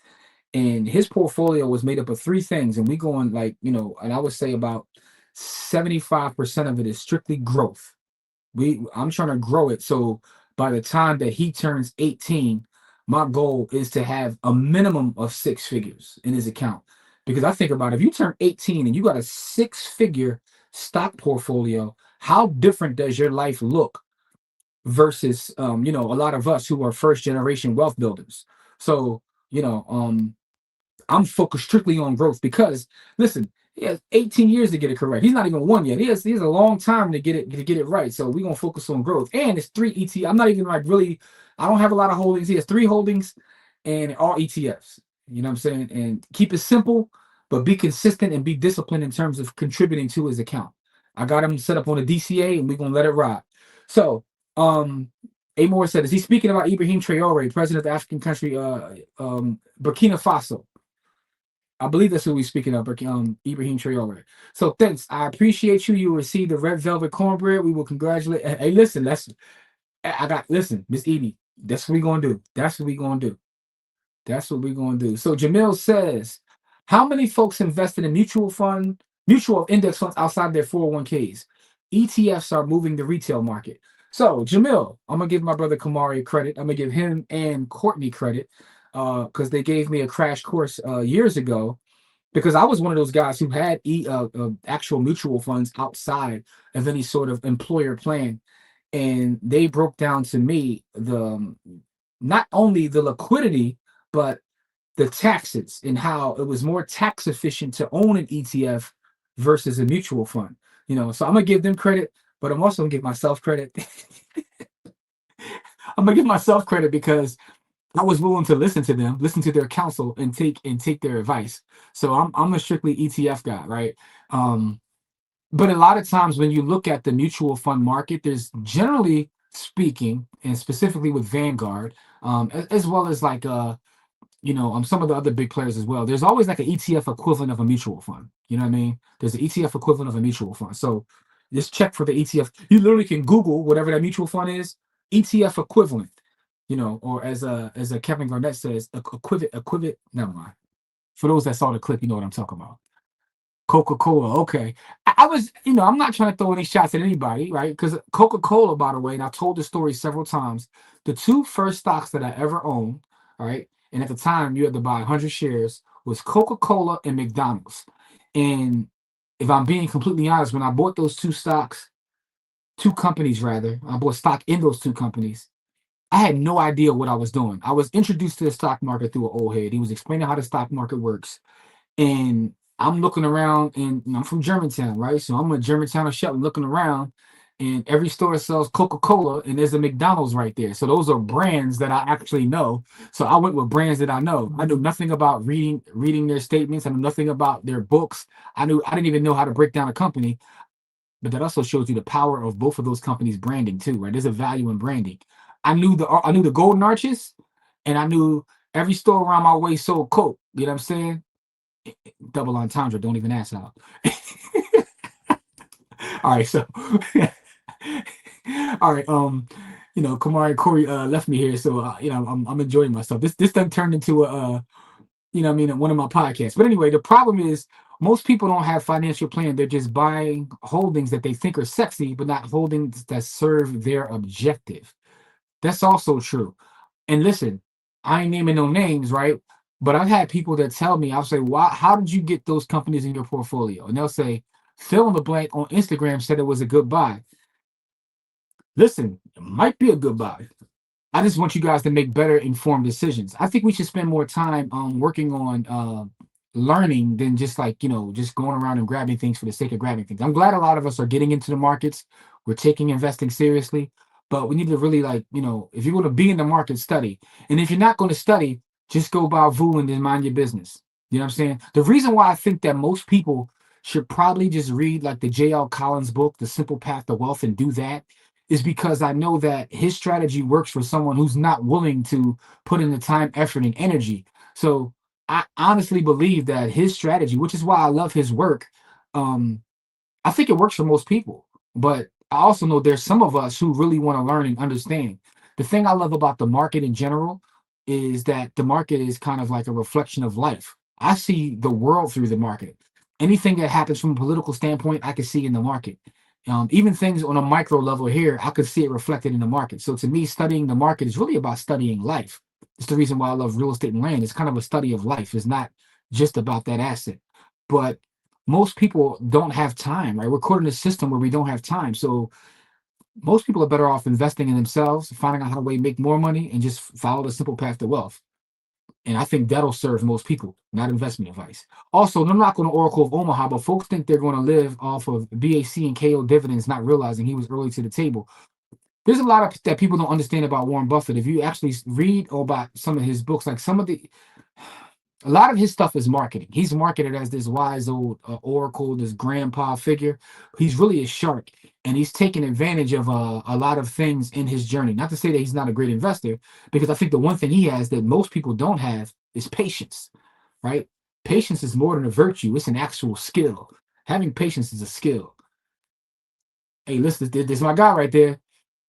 And his portfolio was made up of 3 things, and we going and I would say about 75% of it is strictly growth. I'm trying to grow it so by the time that he turns 18, my goal is to have a minimum of 6 figures in his account. Because I think about if you turn 18 and you got a 6-figure stock portfolio, how different does your life look versus a lot of us who are first generation wealth builders. So I'm focused strictly on growth because listen, he has 18 years to get it correct. He's not even 1 yet. He has a long time to get it right. So we're gonna focus on growth. And it's 3 ETF. I'm not even I don't have a lot of holdings. He has 3 holdings and all ETFs. You know what I'm saying? And keep it simple, but be consistent and be disciplined in terms of contributing to his account. I got him set up on a DCA and we're gonna let it ride. So Amor said, is he speaking about Ibrahim Traore, president of the African country Burkina Faso? I believe that's who we're speaking of, Ibrahim Traore. So thanks. I appreciate you. You received the red velvet cornbread. We will congratulate. Hey, listen, Miss Edie, that's what we're gonna do. That's what we're gonna do. So Jamil says, how many folks invested in mutual index funds outside their 401ks? ETFs are moving the retail market. So Jamil, I'm gonna give my brother Kamari credit. I'm gonna give him and Courtney credit because they gave me a crash course years ago because I was one of those guys who had actual mutual funds outside of any sort of employer plan, and they broke down to me the not only the liquidity but the taxes and how it was more tax efficient to own an ETF versus a mutual fund. So I'm gonna give them credit, but I'm also gonna give myself credit. I'm gonna give myself credit because I was willing to listen to them, listen to their counsel, and take their advice. So I'm a strictly ETF guy, right? But a lot of times when you look at the mutual fund market, there's generally speaking, and specifically with Vanguard, as well as like some of the other big players as well. There's always like an ETF equivalent of a mutual fund. You know what I mean? There's an ETF equivalent of a mutual fund. So just check for the ETF. You literally can Google whatever that mutual fund is, ETF equivalent. Or as a Kevin Garnett says, equivalent. Never mind. For those that saw the clip, you know what I'm talking about. Coca-Cola. Okay. I was, I'm not trying to throw any shots at anybody, right? Because Coca-Cola, by the way, and I told the story several times, the two first stocks that I ever owned, all right, and at the time you had to buy 100 shares, was Coca-Cola and McDonald's. And if I'm being completely honest, when I bought those two companies rather, I bought stock in those two companies, I had no idea what I was doing. I was introduced to the stock market through an old head. He was explaining how the stock market works. And I'm looking around, and I'm from Germantown, right? So I'm in Germantown or Shelton looking around, and every store sells Coca-Cola, and there's a McDonald's right there. So those are brands that I actually know. So I went with brands that I know. I knew nothing about reading their statements. I knew nothing about their books. I didn't even know how to break down a company. But that also shows you the power of both of those companies' branding too, right? There's a value in branding. I knew the Golden Arches, and I knew every store around my way sold Coke. You know what I'm saying? Double entendre. Don't even ask how. All right, so all right. Kamari and Corey left me here, so I'm enjoying myself. This thing turned into one of my podcasts. But anyway, the problem is most people don't have financial plan. They're just buying holdings that they think are sexy, but not holdings that serve their objective. That's also true. And listen, I ain't naming no names, right? But I've had people that tell me, I'll say, "Why? How did you get those companies in your portfolio?" And they'll say, "Fill in the blank on Instagram said it was a good buy." Listen, it might be a good buy. I just want you guys to make better informed decisions. I think we should spend more time working on learning than just just going around and grabbing things for the sake of grabbing things. I'm glad a lot of us are getting into the markets. We're taking investing seriously, but we need to really if you're going to be in the market, study. And if you're not going to study, just go buy VU and then mind your business. You know what I'm saying? The reason why I think that most people should probably just read like the J.L. Collins book, The Simple Path to Wealth, and do that is because I know that his strategy works for someone who's not willing to put in the time, effort, and energy. So I honestly believe that his strategy, which is why I love his work, I think it works for most people. But I also know there's some of us who really want to learn and understand. The thing I love about the market in general is that the market is kind of like a reflection of life. I see the world through the market. Anything that happens from a political standpoint, I can see in the market. Even things on a micro level here, I could see it reflected in the market. So to me, studying the market is really about studying life. It's the reason why I love real estate and land. It's kind of a study of life. It's not just about that asset. But most people don't have time, right? We're caught in a system where we don't have time. So most people are better off investing in themselves, finding out how to make more money, and just follow the simple path to wealth. And I think that'll serve most people, not investment advice. Also, I'm not going to Oracle of Omaha, but folks think they're going to live off of BAC and KO dividends, not realizing he was early to the table. There's a lot that people don't understand about Warren Buffett. If you actually read about some of his books, a lot of his stuff is marketing. He's marketed as this wise old oracle, this grandpa figure. He's really a shark, and he's taking advantage of a lot of things in his journey. Not to say that he's not a great investor, because I think the one thing he has that most people don't have is patience, right? Patience is more than a virtue. It's an actual skill. Having patience is a skill. Hey, listen, this is my guy right there.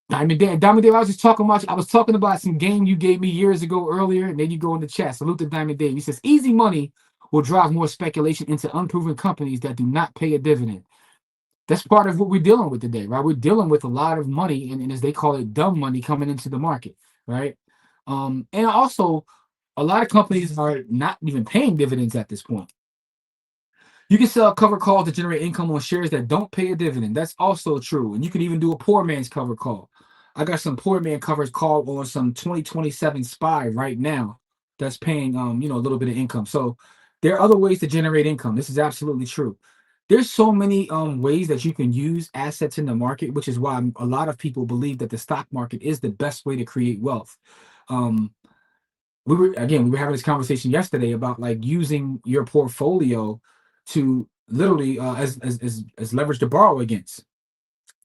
Diamond Dave, I was just talking about. I was talking about some game you gave me years ago earlier, and then you go in the chat. Salute to Diamond Dave. He says easy money will drive more speculation into unproven companies that do not pay a dividend. That's part of what we're dealing with today, right? We're dealing with a lot of money, and as they call it, dumb money coming into the market, right? And also, a lot of companies are not even paying dividends at this point. You can sell cover calls to generate income on shares that don't pay a dividend. That's also true. And you can even do a poor man's cover call. I got some poor man covers call on some 2027 SPY right now that's paying a little bit of income. So there are other ways to generate income. This is absolutely true. There's so many ways that you can use assets in the market, which is why a lot of people believe that the stock market is the best way to create wealth. We were having this conversation yesterday about like using your portfolio to literally as leverage to borrow against.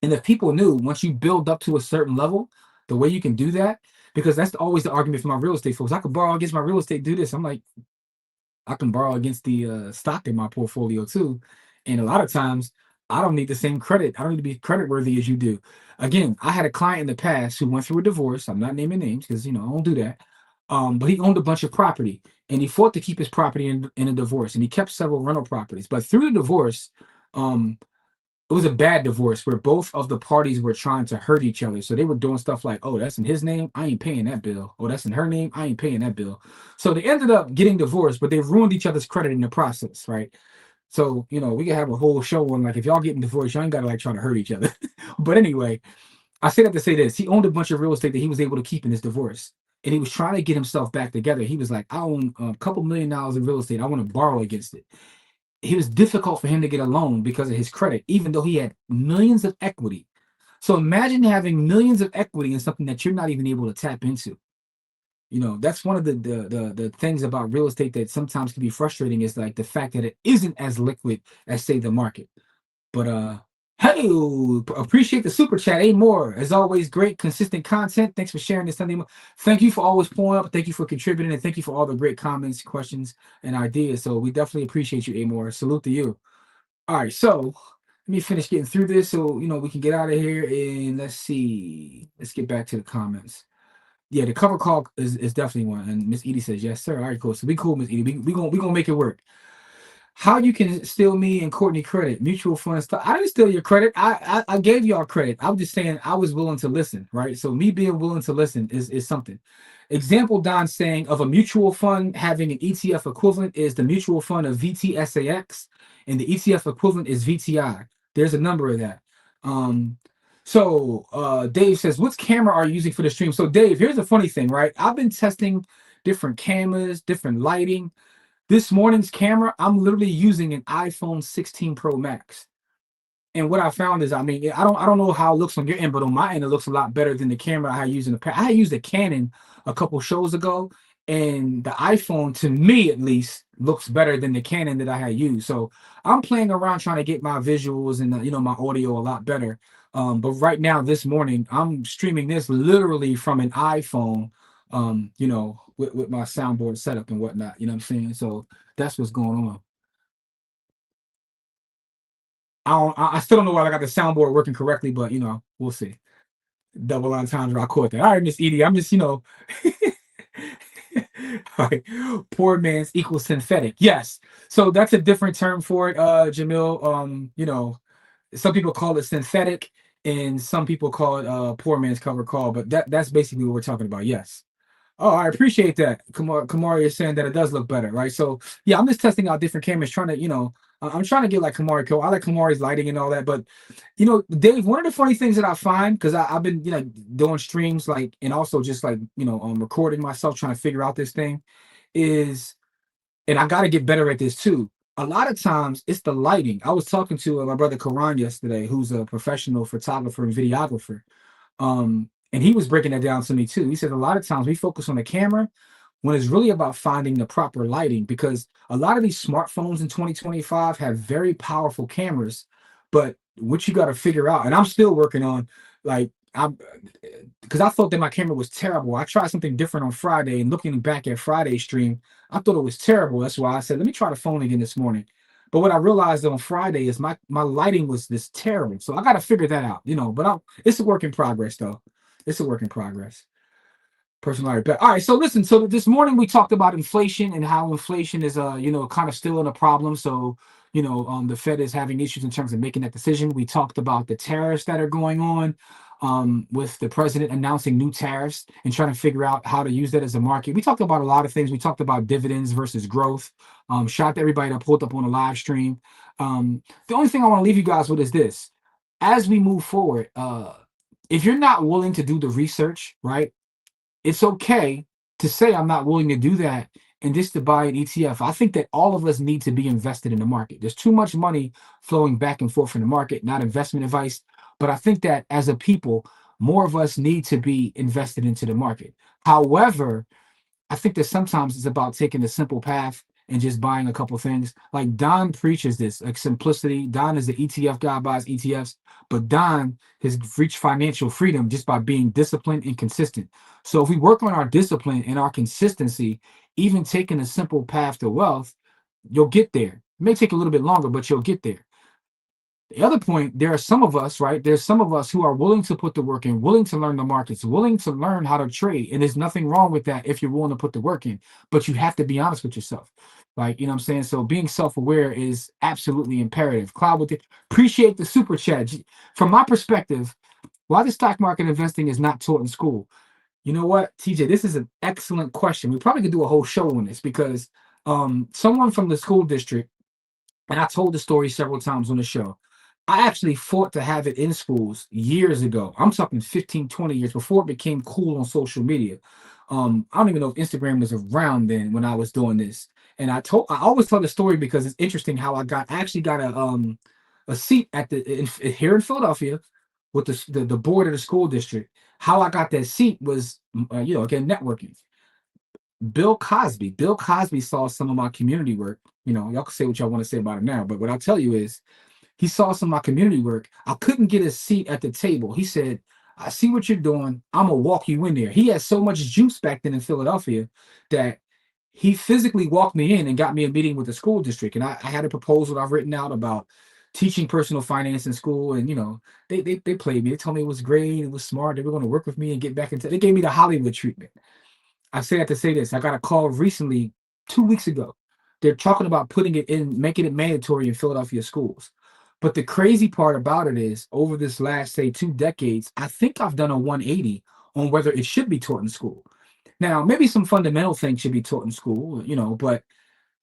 And if people knew, once you build up to a certain level, the way you can do that, because that's always the argument for my real estate folks. I could borrow against my real estate, do this. I'm like, I can borrow against the stock in my portfolio too. And a lot of times I don't need the same credit. I don't need to be credit worthy as you do. Again, I had a client in the past who went through a divorce. I'm not naming names because I don't do that. But he owned a bunch of property and he fought to keep his property in a divorce, and he kept several rental properties. But through the divorce, it was a bad divorce where both of the parties were trying to hurt each other. So they were doing stuff like, oh, that's in his name, I ain't paying that bill. Oh, that's in her name, I ain't paying that bill. So they ended up getting divorced, but they ruined each other's credit in the process, right? So, we can have a whole show on like, if y'all getting divorced, y'all ain't got to like try to hurt each other. But anyway, I say that to say this. He owned a bunch of real estate that he was able to keep in his divorce. And he was trying to get himself back together. He was like, I own a couple $1 million in real estate. I want to borrow against it. It was difficult for him to get a loan because of his credit, even though he had millions of equity. So imagine having millions of equity in something that you're not even able to tap into. That's one of the things about real estate that sometimes can be frustrating, is like the fact that it isn't as liquid as, say, the market. But hey, appreciate the super chat. More. As always, great consistent content. Thanks for sharing this Sunday. Thank you for always pulling up. Thank you for contributing, and thank you for all the great comments, questions, and ideas. So we definitely appreciate you, More. Salute to you. All right, so let me finish getting through this so we can get out of here, and let's see. Let's get back to the comments. Yeah, the cover call is definitely one. And Miss Edie says, yes, sir. All right, cool. So we cool, Miss Edie. We gonna make it work. How you can steal me and Courtney credit, mutual fund stuff. I didn't steal your credit. I gave y'all credit. I was just saying I was willing to listen, right? So me being willing to listen is something. Example, Don saying of a mutual fund having an ETF equivalent is the mutual fund of VTSAX, and the ETF equivalent is VTI. There's a number of that. So Dave says, what camera are you using for the stream? So Dave, here's the funny thing, right? I've been testing different cameras, different lighting. This morning's camera, I'm literally using an iPhone 16 Pro Max. And what I found is, I don't know how it looks on your end, but on my end, it looks a lot better than the camera I used in the past. I used a Canon a couple shows ago, and the iPhone, to me at least, looks better than the Canon that I had used. So I'm playing around trying to get my visuals and my audio a lot better. But right now, this morning, I'm streaming this literally from an iPhone, with my soundboard setup and whatnot. You know what I'm saying? So that's what's going on. I still don't know why I got the soundboard working correctly, but we'll see. Double entendre, I caught that. All right, Miss Edie, I'm just all right. Poor man's equals synthetic. Yes. So that's a different term for it, Jamil. Some people call it synthetic, and some people call it poor man's cover call, but that's basically what we're talking about. Yes. Oh, I appreciate that. Kamari is saying that it does look better, right? So yeah, I'm just testing out different cameras, trying to, I'm trying to get like Kamari Co. I like Kamari's lighting and all that, but Dave, one of the funny things that I find, because I've been doing streams and also just recording myself trying to figure out this thing, is, and I got to get better at this too. A lot of times it's the lighting. I was talking to my brother Karan yesterday, who's a professional photographer and videographer. And he was breaking that down to me too. He said a lot of times we focus on the camera when it's really about finding the proper lighting, because a lot of these smartphones in 2025 have very powerful cameras, but what you got to figure out, and I'm still working on, because I thought that my camera was terrible. I tried something different on Friday, and looking back at Friday's stream, I thought it was terrible. That's why I said, let me try the phone again this morning. But what I realized on Friday is my lighting was this terrible. So I got to figure that out, but it's a work in progress though. It's a work in progress. Personality. All right. So listen. So this morning we talked about inflation and how inflation is, kind of still in a problem. So, the Fed is having issues in terms of making that decision. We talked about the tariffs that are going on. with the president announcing new tariffs and trying to figure out how to use that as a market. We talked about a lot of things. We talked about dividends versus growth. Shout out to everybody that pulled up on the live stream. The only thing I want to leave you guys with is this. As we move forward, if you're not willing to do the research, right, it's okay to say I'm not willing to do that and just to buy an ETF. I think that all of us need to be invested in the market. There's too much money flowing back and forth in the market, not investment advice. But I think that as a people, more of us need to be invested into the market. However, I think that sometimes it's about taking the simple path and just buying a couple things. Like Don preaches this, like simplicity. Don is the ETF guy, buys ETFs, but Don has reached financial freedom just by being disciplined and consistent. So if we work on our discipline and our consistency, even taking a simple path to wealth, you'll get there. It may take a little bit longer, but you'll get there. The other point, there are some of us, right? There's some of us who are willing to put the work in, willing to learn the markets, willing to learn how to trade. And there's nothing wrong with that if you're willing to put the work in, but you have to be honest with yourself. Like, you know what I'm saying? So being self-aware is absolutely imperative. Cloud with it. Appreciate the super chat. From my perspective, why the stock market investing is not taught in school. You know what, TJ, this is an excellent question. We probably could do a whole show on this because someone from the school district, and I told the story several times on the show, I actually fought to have it in schools years ago. I'm talking 15, 20 years before it became cool on social media. I don't even know if Instagram was around then when I was doing this. And I always tell the story because it's interesting how I actually got a seat at here in Philadelphia with the board of the school district. How I got that seat was, again, networking. Bill Cosby saw some of my community work. Y'all can say what y'all want to say about it now, but what I'll tell you is, he saw some of my community work. I couldn't get a seat at the table. He said, I see what you're doing. I'm going to walk you in there. He had so much juice back then in Philadelphia that he physically walked me in and got me a meeting with the school district. And I had a proposal I've written out about teaching personal finance in school. And, they played me. They told me it was great. It was smart. They were going to work with me and get back into it. They gave me the Hollywood treatment. I say that to say this. I got a call recently, 2 weeks ago. They're talking about making it mandatory in Philadelphia schools. But the crazy part about it is, over this last, say, 2 decades, I think I've done a 180 on whether it should be taught in school. Now, maybe some fundamental things should be taught in school, but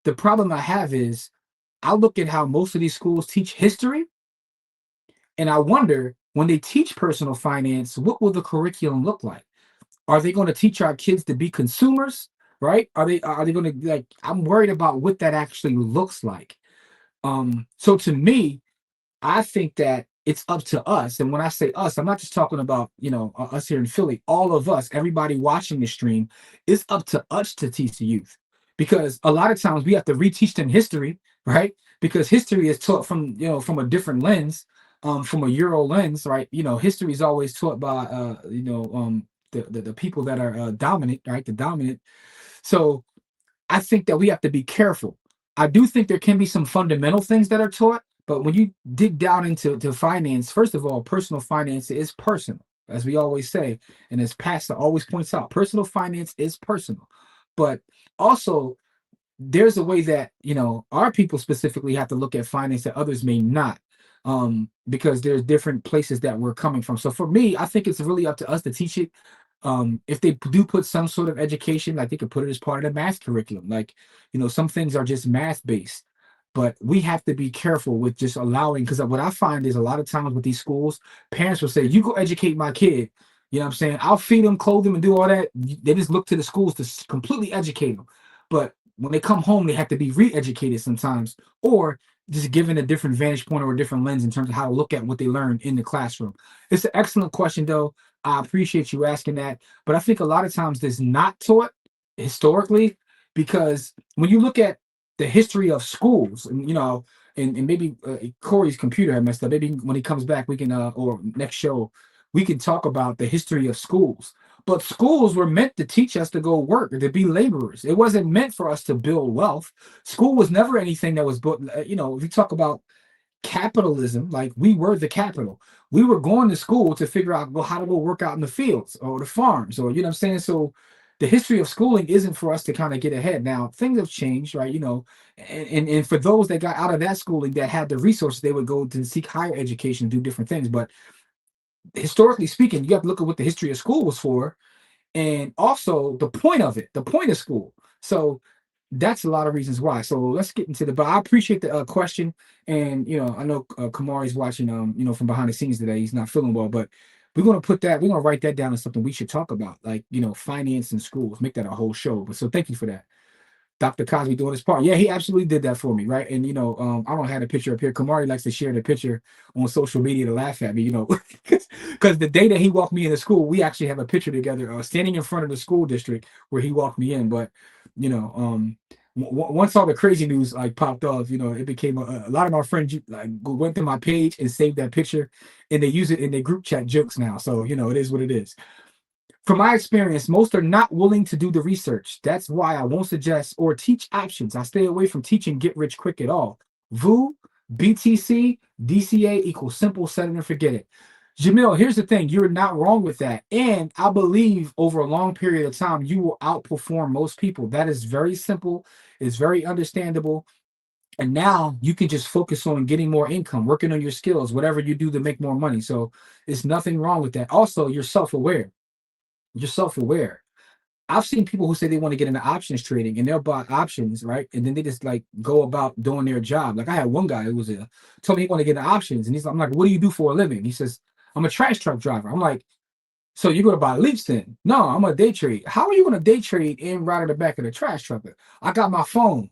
the problem I have is I look at how most of these schools teach history, and I wonder, when they teach personal finance, what will the curriculum look like? Are they going to teach our kids to be consumers, right? Are they going to, I'm worried about what that actually looks like. So to me, I think that it's up to us. And when I say us, I'm not just talking about, us here in Philly, all of us, everybody watching the stream, it's up to us to teach the youth. Because a lot of times we have to reteach them history, right? Because history is taught from a different lens, from a Euro lens, right? History is always taught by, the people that are dominant, right? The dominant. So I think that we have to be careful. I do think there can be some fundamental things that are taught, but when you dig down into finance, first of all, personal finance is personal, as we always say, and as Pastor always points out, personal finance is personal. But also, there's a way that our people specifically have to look at finance that others may not, because there's different places that we're coming from. So for me, I think it's really up to us to teach it. If they do put some sort of education, like they could put it as part of the math curriculum. Like, some things are just math based, but we have to be careful with just allowing, because what I find is a lot of times with these schools, parents will say, you go educate my kid. You know what I'm saying? I'll feed them, clothe them, and do all that. They just look to the schools to completely educate them. But when they come home, they have to be re-educated sometimes, or just given a different vantage point or a different lens in terms of how to look at what they learn in the classroom. It's an excellent question, though. I appreciate you asking that. But I think a lot of times this not taught historically, because when you look at the history of schools, and and maybe Corey's computer had messed up. Maybe when he comes back, we can, or next show, we can talk about the history of schools. But schools were meant to teach us to go work or to be laborers. It wasn't meant for us to build wealth. School was never anything that was built. If you talk about capitalism, like, we were the capital. We were going to school to figure out how to go work out in the fields or the farms, or what I'm saying. So the history of schooling isn't for us to kind of get ahead. Now things have changed, right? And for those that got out of that schooling that had the resources, they would go to seek higher education, do different things. But historically speaking, you have to look at what the history of school was for, and also the point of it, the point of school. So that's a lot of reasons why. So let's get into the. But I appreciate the question, and I know Kamari's watching. From behind the scenes today, he's not feeling well, but we're gonna put that. We're gonna write that down as something we should talk about, like finance in schools. Make that a whole show. But so thank you for that. Dr. Cosby doing his part. Yeah, he absolutely did that for me, right? And I don't have a picture up here. Kamari likes to share the picture on social media to laugh at me, because the day that he walked me into school, we actually have a picture together, standing in front of the school district where he walked me in. But once all the crazy news like popped off, it became a lot of my friends like went to my page and saved that picture, and they use it in their group chat jokes now. So it is what it is. From my experience, most are not willing to do the research. That's why I won't suggest or teach options. I stay away from teaching get rich quick at all. VU, BTC, DCA equals simple, set it and forget it. Jamil, here's the thing. You're not wrong with that. And I believe over a long period of time, you will outperform most people. That is very simple. It's very understandable. And now you can just focus on getting more income, working on your skills, whatever you do to make more money. So it's nothing wrong with that. Also, you're self-aware. You're self-aware. I've seen people who say they want to get into options trading and they'll buy options, right? And then they just like go about doing their job. Like I had one guy who told me he wanted to get into options, and I'm like, what do you do for a living? He says, I'm a trash truck driver. I'm like, so you're going to buy leaps then? No, I'm a day trade. How are you going to day trade and ride at the back of the trash truck? I got my phone.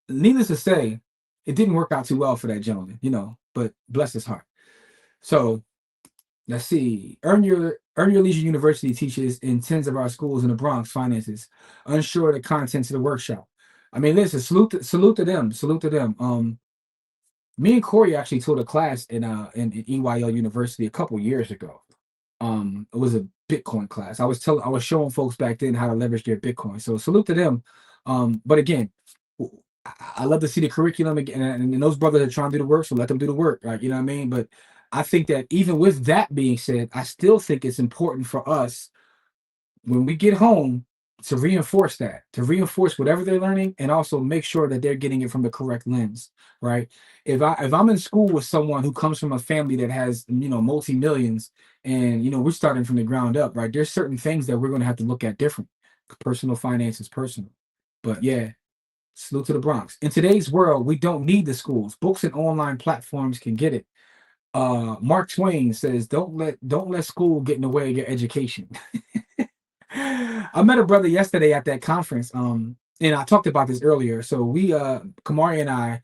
Needless to say, it didn't work out too well for that gentleman, but bless his heart. So let's see. Earn Your Leisure University teaches in tens of our schools in the Bronx finances, unsure of the contents of the workshop. I mean, listen, salute to them. Salute to them. Me and Corey actually taught a class in EYL University a couple years ago. It was a Bitcoin class. I was showing folks back then how to leverage their Bitcoin. So salute to them. But again, I love to see the curriculum again, and those brothers are trying to do the work, so let them do the work, right? You know what I mean? But I think that even with that being said, I still think it's important for us when we get home to reinforce whatever they're learning, and also make sure that they're getting it from the correct lens, right? If I'm in school with someone who comes from a family that has multi-millions, and we're starting from the ground up, right? There's certain things that we're going to have to look at different. Personal finance is personal, but yeah. Salute to the Bronx. In today's world, we don't need the schools. Books and online platforms can get it. Mark Twain says, don't let school get in the way of your education. I met a brother yesterday at that conference. And I talked about this earlier. So we Kamari and I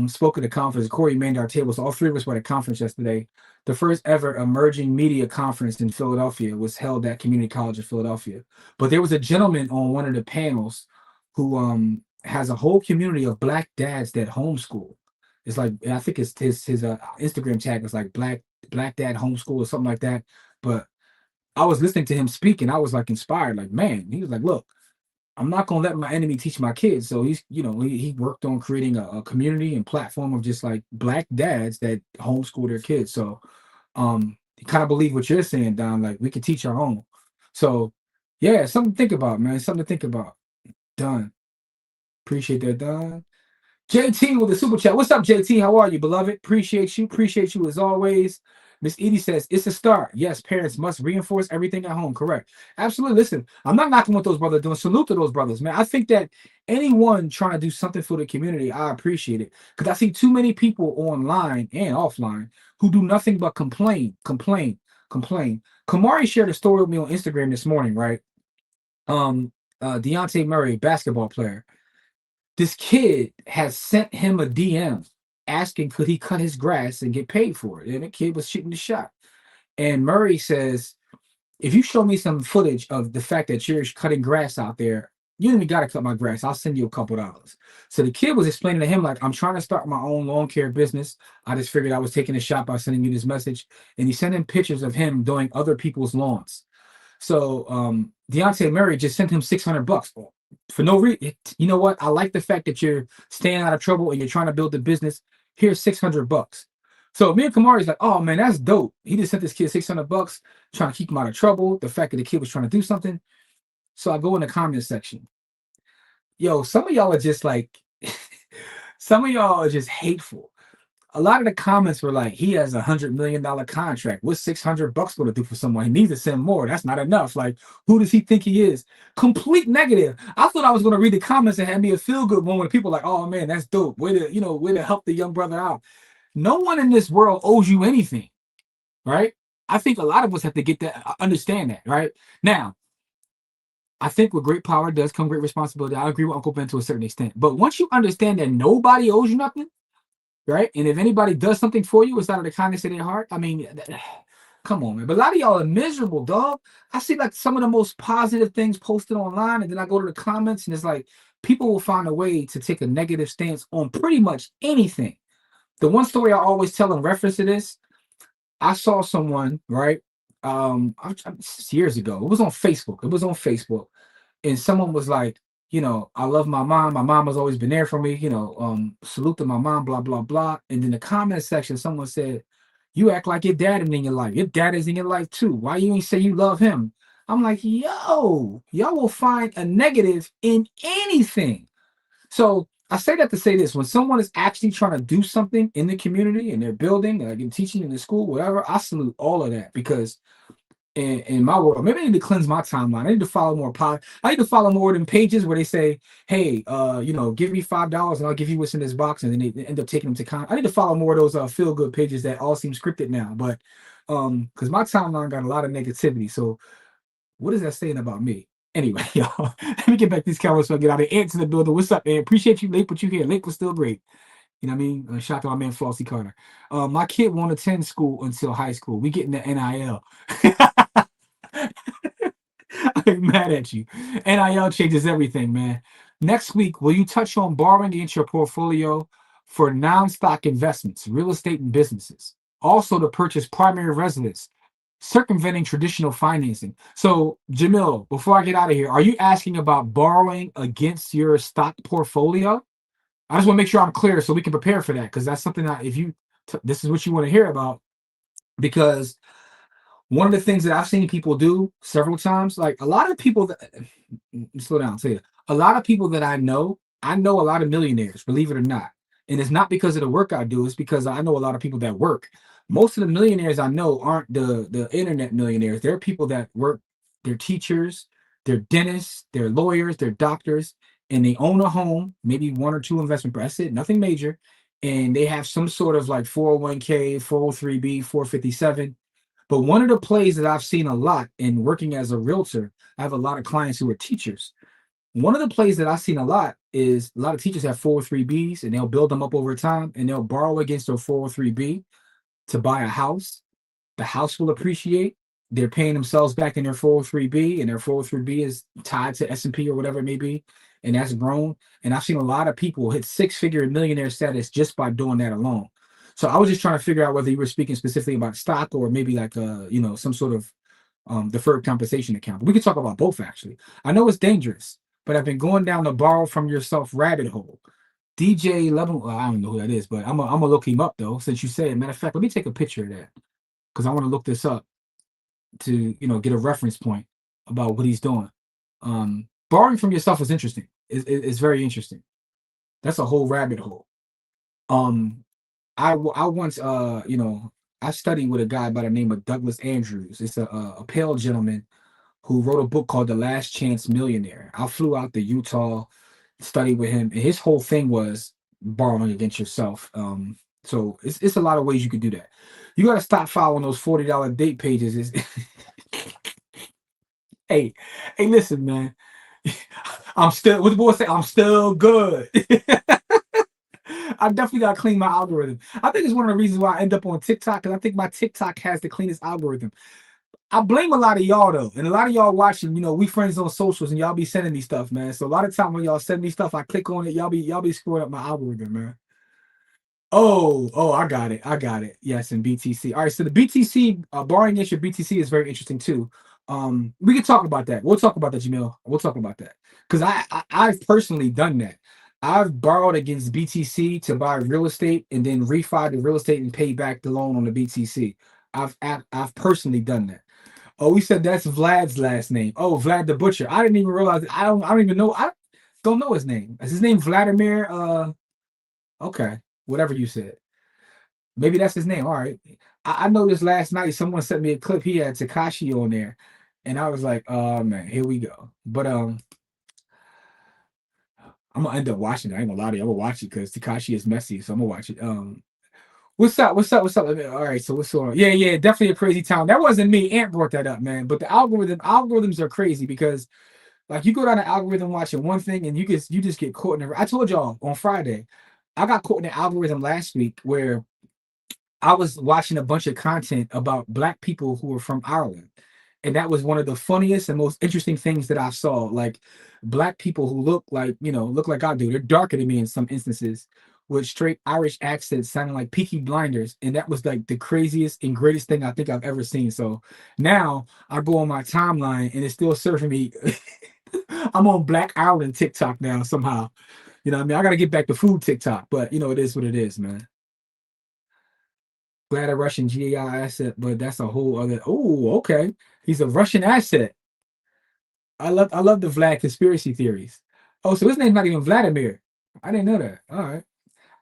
spoke at the conference. Corey manned our table. So all three of us were at a conference yesterday. The first ever emerging media conference in Philadelphia was held at Community College of Philadelphia. But there was a gentleman on one of the panels who has a whole community of Black dads that homeschool. It's like, I think his Instagram tag is like black dad homeschool or something like that. But I was listening to him speak and I was like inspired. Like, man, he was like, look, I'm not gonna let my enemy teach my kids. So he worked on creating a community and platform of just like Black dads that homeschool their kids. So kind of believe what you're saying, Don. Like we can teach our own. So yeah, something to think about, man. Something to think about. Done. Appreciate that, Don. JT with the super chat. What's up, JT? How are you, beloved? Appreciate you as always. Miss Edie says it's a start. Yes, parents must reinforce everything at home. Correct. Absolutely. Listen, I'm not knocking what those brothers are doing. Salute to those brothers, man. I think that anyone trying to do something for the community, I appreciate it. Because I see too many people online and offline who do nothing but complain. Kamari shared a story with me on Instagram this morning, right? Deontay Murray, basketball player. This kid has sent him a DM asking could he cut his grass and get paid for it. And the kid was shooting the shot. And Murray says, if you show me some footage of the fact that you're cutting grass out there, you don't even got to cut my grass. I'll send you a couple dollars. So the kid was explaining to him, like, I'm trying to start my own lawn care business. I just figured I was taking a shot by sending you this message. And he sent him pictures of him doing other people's lawns. So Deontay Murray just sent him $600 for no reason. You know what? I like the fact that you're staying out of trouble and you're trying to build a business. Here's $600. So me and Kamari's like, oh man, that's dope. He just sent this kid $600, trying to keep him out of trouble. The fact that the kid was trying to do something. So I go in the comment section. Yo, some of y'all are just like, some of y'all are just hateful. a lot of the comments were like, he has $100 million contract. What's $600 going to do for someone? He needs to send more. That's not enough. Like, who does he think he is? Complete negative. I thought I was going to read the comments and have me a feel good moment. People like, oh man, that's dope. Way to help the young brother out. No one in this world owes you anything, right? I think a lot of us have to get that, understand that, right? Now, I think with great power does come great responsibility. I agree with Uncle Ben to a certain extent. But once you understand that nobody owes you nothing, right? And if anybody does something for you, it's out of the kindness of their heart. I mean, come on, man. But a lot of y'all are miserable, dog. I see like some of the most positive things posted online, and then I go to the comments, and it's like people will find a way to take a negative stance on pretty much anything. The one story I always tell in reference to this, I saw someone, right? Years ago. It was on Facebook. And someone was like, I love my mom. My mom has always been there for me, salute to my mom, blah, blah, blah. And in the comment section, someone said, you act like your dad is in your life. Your dad is in your life too. Why you ain't say you love him? I'm like, y'all will find a negative in anything. So I say that to say this: when someone is actually trying to do something in the community, in their building, like in teaching in the school, whatever, I salute all of that, because in my world, maybe I need to cleanse my timeline. I need to follow more I need to follow more than pages where they say, hey, give me $5 and I'll give you what's in this box, and then they end up taking them to I need to follow more of those feel good pages that all seem scripted now. But because my timeline got a lot of negativity. So what is that saying about me? Anyway, y'all, let me get back these cameras so I get out of Ant's in the building. What's up, man? Appreciate you, Lake, but you here. Lake was still great. You know what I mean? Shout out to my man Flossie Carter. My kid won't attend school until high school. We getting the NIL. I'm mad at you. NIL changes everything, man. Next week, will you touch on borrowing against your portfolio for non-stock investments, real estate and businesses? Also to purchase primary residence, circumventing traditional financing. So, Jamil, before I get out of here, are you asking about borrowing against your stock portfolio? I just want to make sure I'm clear so we can prepare for that, because that's something that this is what you want to hear about. Because one of the things that I've seen people do several times, like a lot of people that slow down, say it. A lot of people that I know a lot of millionaires, believe it or not. And it's not because of the work I do, it's because I know a lot of people that work. Most of the millionaires I know aren't the internet millionaires. They're people that work, they're teachers, they're dentists, they're lawyers, they're doctors, and they own a home, maybe one or two investment, that's it, nothing major. And they have some sort of like 401k, 403b, 457. But one of the plays that I've seen a lot in working as a realtor, I have a lot of clients who are teachers. One of the plays that I've seen a lot is a lot of teachers have 403bs, and they'll build them up over time, and they'll borrow against their 403b to buy a house. The house will appreciate. They're paying themselves back in their 403b, and their 403b is tied to S&P or whatever it may be, and that's grown. And I've seen a lot of people hit six-figure millionaire status just by doing that alone. So I was just trying to figure out whether you were speaking specifically about stock or maybe like some sort of deferred compensation account. But we could talk about both, actually. I know it's dangerous, but I've been going down the borrow from yourself rabbit hole. DJ Level, I don't know who that is, but I'm gonna look him up though, since you said. Matter of fact, let me take a picture of that, because I want to look this up to get a reference point about what he's doing. Borrowing from yourself is interesting. It's very interesting. That's a whole rabbit hole. I once I studied with a guy by the name of Douglas Andrews. It's a pale gentleman who wrote a book called The Last Chance Millionaire. I flew out to Utah, studied with him, and his whole thing was borrowing against yourself. So it's a lot of ways you could do that. You got to stop following those $40 date pages. Hey, listen, man. I'm still, what the boy say? I'm still good. I definitely got to clean my algorithm. I think it's one of the reasons why I end up on TikTok, because I think my TikTok has the cleanest algorithm. I blame a lot of y'all though, and a lot of y'all watching. We friends on socials, and y'all be sending me stuff, man. So a lot of time when y'all send me stuff, I click on it. Y'all be screwing up my algorithm, man. Oh, I got it. Yes, in BTC. All right, so the BTC borrowing against your BTC is very interesting too. We can talk about that. We'll talk about that, Jamil. We'll talk about that, because I've personally done that. I've borrowed against BTC to buy real estate and then refi the real estate and pay back the loan on the BTC. I've personally done that. Oh, we said that's Vlad's last name. Oh, Vlad the Butcher. I didn't even realize. I don't even know. I don't know his name. Is his name Vladimir? Okay, whatever you said. Maybe that's his name. All right. I noticed last night someone sent me a clip. He had Takashi on there, and I was like, "Oh man, here we go." But I'm gonna end up watching it. I ain't gonna lie to you. I'm gonna watch it because Takashi is messy, so I'm gonna watch it. What's up? What's up? What's up? All right, so what's on? Yeah, definitely a crazy town. That wasn't me. Ant brought that up, man. But the algorithms are crazy because like you go down the algorithm watching one thing and you just get caught in it. I told y'all on Friday, I got caught in the algorithm last week where I was watching a bunch of content about black people who were from Ireland. And that was one of the funniest and most interesting things that I saw. Like black people who look like I do. They're darker than me in some instances with straight Irish accents sounding like Peaky Blinders. And that was like the craziest and greatest thing I think I've ever seen. So now I go on my timeline and it's still serving me. I'm on Black Ireland TikTok now somehow. You know what I mean? I got to get back to food TikTok, but it is what it is, man. Glad a Russian GI asset, but that's a whole other. Oh, okay. He's a Russian asset. I love the Vlad conspiracy theories. Oh, so his name's not even Vladimir. I didn't know that. All right.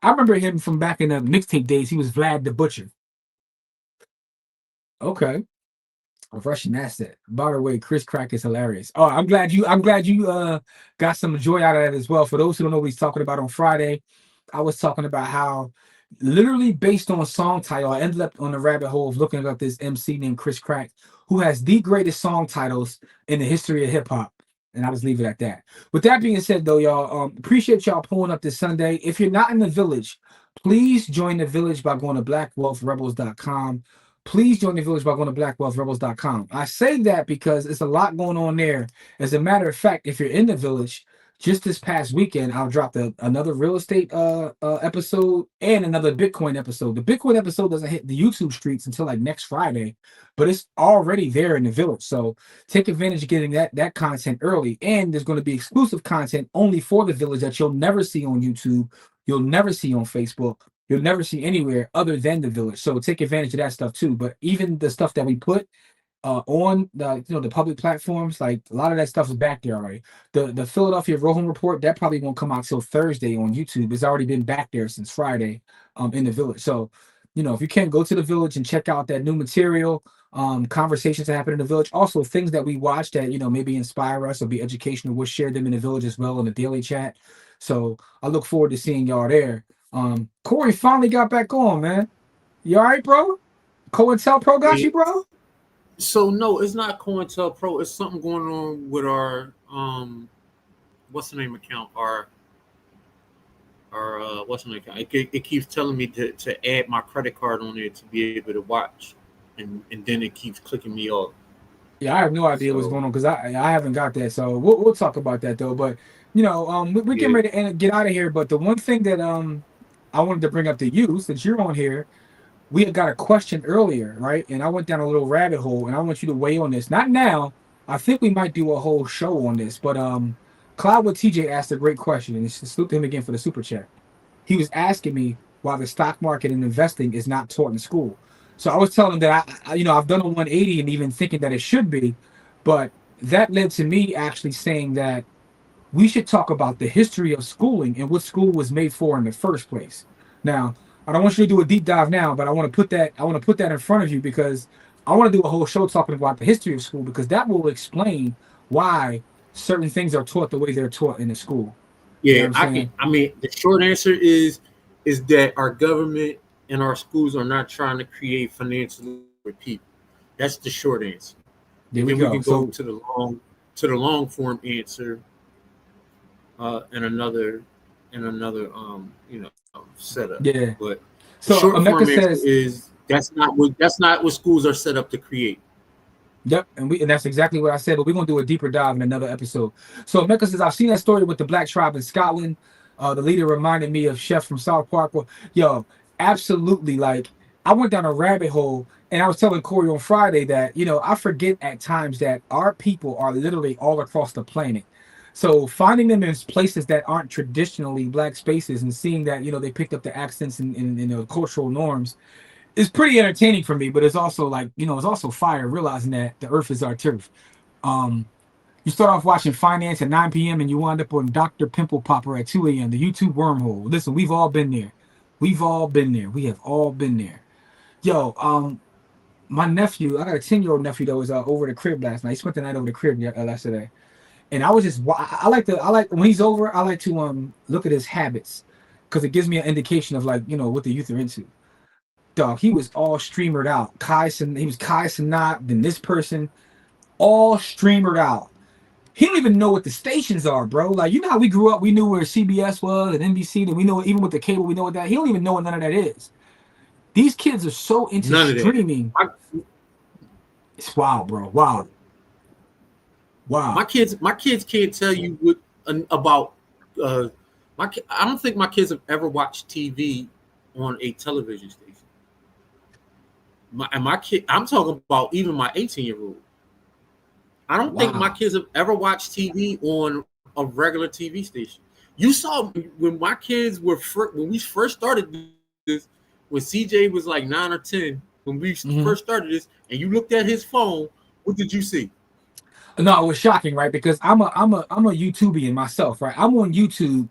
I remember him from back in the mixtape days. He was Vlad the Butcher. Okay. A Russian asset. By the way, Chris Crack is hilarious. Oh, I'm glad you got some joy out of that as well. For those who don't know what he's talking about on Friday, I was talking about how literally based on a song title, I ended up on the rabbit hole of looking up this MC named Chris Crack, who has the greatest song titles in the history of hip hop. And I'll just leave it at that. With that being said, though, y'all, appreciate y'all pulling up this Sunday. If you're not in the village, please join the village by going to blackwealthrebels.com. Please join the village by going to blackwealthrebels.com. I say that because it's a lot going on there. As a matter of fact, if you're in the village, just this past weekend, I'll drop another real estate episode and another Bitcoin episode. The Bitcoin episode doesn't hit the YouTube streets until like next Friday, but it's already there in the village. So take advantage of getting that content early. And there's going to be exclusive content only for the village that you'll never see on YouTube. You'll never see on Facebook. You'll never see anywhere other than the village. So take advantage of that stuff too. But even the stuff that we put on the public platforms, like a lot of that stuff is back there already. The Philadelphia Rohan report, that probably won't come out till Thursday on YouTube. It's already been back there since Friday in the village. So if you can, go to the village and check out that new material, conversations that happen in the village, also things that we watch that maybe inspire us or be educational. We'll share them in the village as well in the daily chat. So I look forward to seeing y'all there. Corey finally got back on, man. You all right, bro? COINTELPRO got you, bro? So no, it's not COINTELPRO. It's something going on with our what's the name account? Our what's the name account? It keeps telling me to add my credit card on there to be able to watch, and then it keeps clicking me off. Yeah, I have no idea what's going on because I haven't got that. So we'll talk about that though. But we're getting ready to get out of here. But the one thing that I wanted to bring up to you, since you're on here, we had got a question earlier, right? And I went down a little rabbit hole, and I want you to weigh on this. Not now. I think we might do a whole show on this. But Cloud with TJ asked a great question, and salute to him again for the super chat. He was asking me why the stock market and investing is not taught in school. So I was telling him that I've done a 180 and even thinking that it should be, but that led to me actually saying that we should talk about the history of schooling and what school was made for in the first place. Now, I don't want you to do a deep dive now, but I want to put that in front of you because I want to do a whole show talking about the history of school because that will explain why certain things are taught the way they're taught in the school. Yeah, the short answer is that our government and our schools are not trying to create financial people. That's the short answer. There we then go. We can go to the long form answer in another setup. Yeah. But so short America form says is that's not what schools are set up to create. Yep, and that's exactly what I said, but we're going to do a deeper dive in another episode. So Mecca says, I've seen that story with the black tribe in Scotland. The leader reminded me of Chef from South Park. Well, yo, absolutely. Like, I went down a rabbit hole, and I was telling Corey on Friday that, I forget at times that our people are literally all across the planet. So finding them in places that aren't traditionally black spaces and seeing that, they picked up the accents and cultural norms, it's pretty entertaining for me, but it's also like, it's also fire realizing that the earth is our turf. You start off watching finance at 9 p.m. and you wind up on Dr. Pimple Popper at 2 a.m., the YouTube wormhole. Listen, we've all been there. We've all been there. We have all been there. Yo, my nephew, I got a 10-year-old nephew that was over the crib last night. He spent the night over the crib yesterday. And I was just I like when he's over, I like to look at his habits because it gives me an indication of like, what the youth are into. Dog, he was all streamered out. He was Kai Sanat, then this person, all streamered out. He don't even know what the stations are, bro. Like, you know how we grew up, we knew where CBS was and NBC, then we know even with the cable, we know what that. He don't even know what none of that is. These kids are so into streaming. It's wild, bro. Wow. My kids can't tell you what about I don't think my kids have ever watched TV on a television station. My kid, I'm talking about even my 18-year-old. I don't think my kids have ever watched TV on a regular TV station. You saw when my kids were when we first started this, when CJ was like 9 or 10, when we first started this, and you looked at his phone, what did you see? No, it was shocking, right? Because I'm a YouTubian myself, right? I'm on YouTube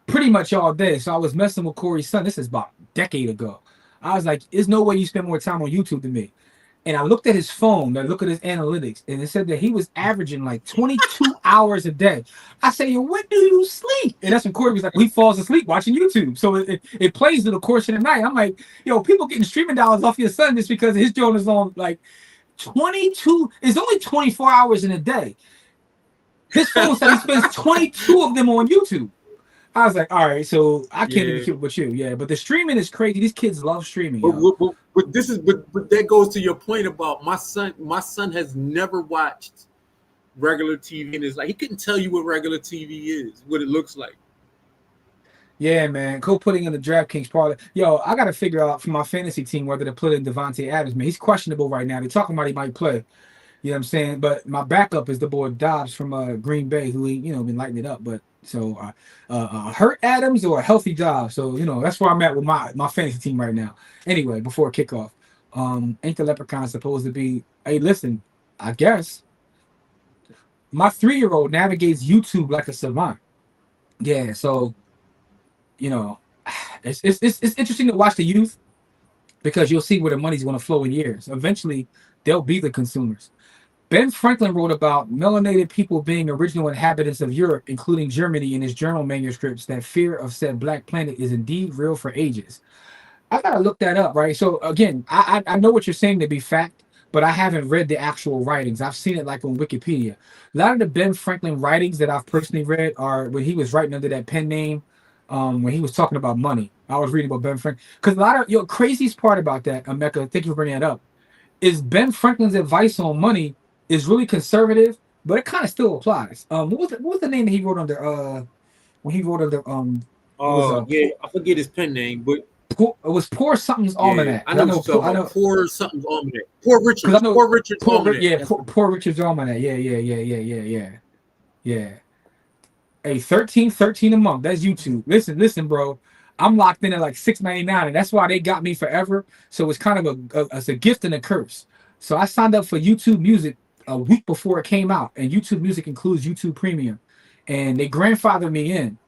pretty much all day. So I was messing with Corey's son. This is about a decade ago. I was like, there's no way you spend more time on YouTube than me. And I looked at his phone, I looked at his analytics, and it said that he was averaging like 22 hours a day. I said, yo, when do you sleep? And that's when Corey was like, well, he falls asleep watching YouTube. So it plays through the course of the night. I'm like, yo, people getting streaming dollars off your son just because his joint is on like 22. It's only 24 hours in a day. His phone said he spends 22 of them on YouTube. I was like, all right, so I can't even keep up with you. Yeah, but the streaming is crazy. These kids love streaming. But that goes to your point about my son. My son has never watched regular TV, and it's like he couldn't tell you what regular TV is, what it looks like. Yeah, man. Putting in the DraftKings parlay. Yo, I got to figure out for my fantasy team whether to put in Devontae Adams. Man, he's questionable right now. They're talking about he might play. You know what I'm saying? But my backup is the boy Dobbs from Green Bay, who been lighting it up. But so hurt Adams or a healthy Dobbs. So that's where I'm at with my fantasy team right now. Anyway, before kickoff, ain't the Leprechaun supposed to be? Hey, listen, I guess my 3-year-old navigates YouTube like a savant. Yeah, so it's interesting to watch the youth because you'll see where the money's going to flow in years. Eventually, they'll be the consumers. Ben Franklin wrote about melanated people being original inhabitants of Europe, including Germany, in his journal manuscripts that fear of said black planet is indeed real for ages. I gotta look that up, right? So again, I know what you're saying to be fact, but I haven't read the actual writings. I've seen it like on Wikipedia. A lot of the Ben Franklin writings that I've personally read are when he was writing under that pen name, when he was talking about money. I was reading about Ben Franklin. Because a lot of craziest part about that, Emeka, thank you for bringing that up, is Ben Franklin's advice on money is really conservative, but it kind of still applies. What was the name that he wrote under when he wrote under I forget his pen name, but it was Poor Something's Almanac. I know Poor Something's Almanac. Poor Richard's Almanac. Yeah, Poor Richard's Almanac. Yeah. Hey, $13 a month. That's YouTube. Listen, bro. I'm locked in at like $6.99, and that's why they got me forever. So it's kind of it's a gift and a curse. So I signed up for YouTube Music a week before it came out, and YouTube Music includes YouTube Premium, and they grandfathered me in.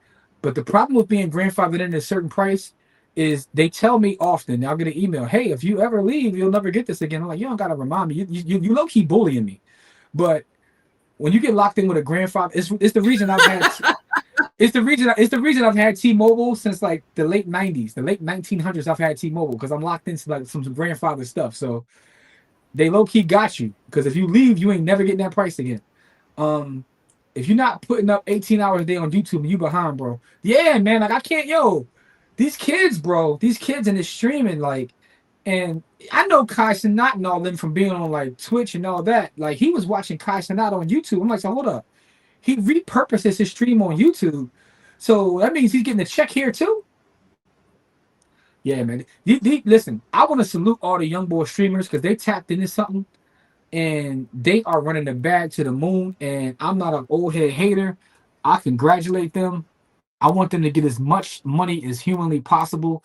But the problem with being grandfathered in at a certain price is they tell me often. I'll get an email, hey, if you ever leave, you'll never get this again. I'm like, you don't gotta remind me. You low key bullying me, but when you get locked in with a grandfather, it's the reason I've had. It's the reason I've had T-Mobile since like the late 90s, the late 1900s. I've had T-Mobile because I'm locked into like some grandfather stuff. So they low key got you because if you leave, you ain't never getting that price again. If you're not putting up 18 hours a day on YouTube, you behind, bro. Yeah, man. Like I can't, these kids, bro. These kids in this streaming, like, and I know Kai Cenat and all them from being on like Twitch and all that. Like he was watching Kai Cenat on YouTube. I'm like, so hold up. He repurposes his stream on YouTube. So that means he's getting a check here too? Yeah, man. Listen, I want to salute all the young boy streamers because they tapped into something and they are running the bag to the moon. And I'm not an old head hater. I congratulate them. I want them to get as much money as humanly possible,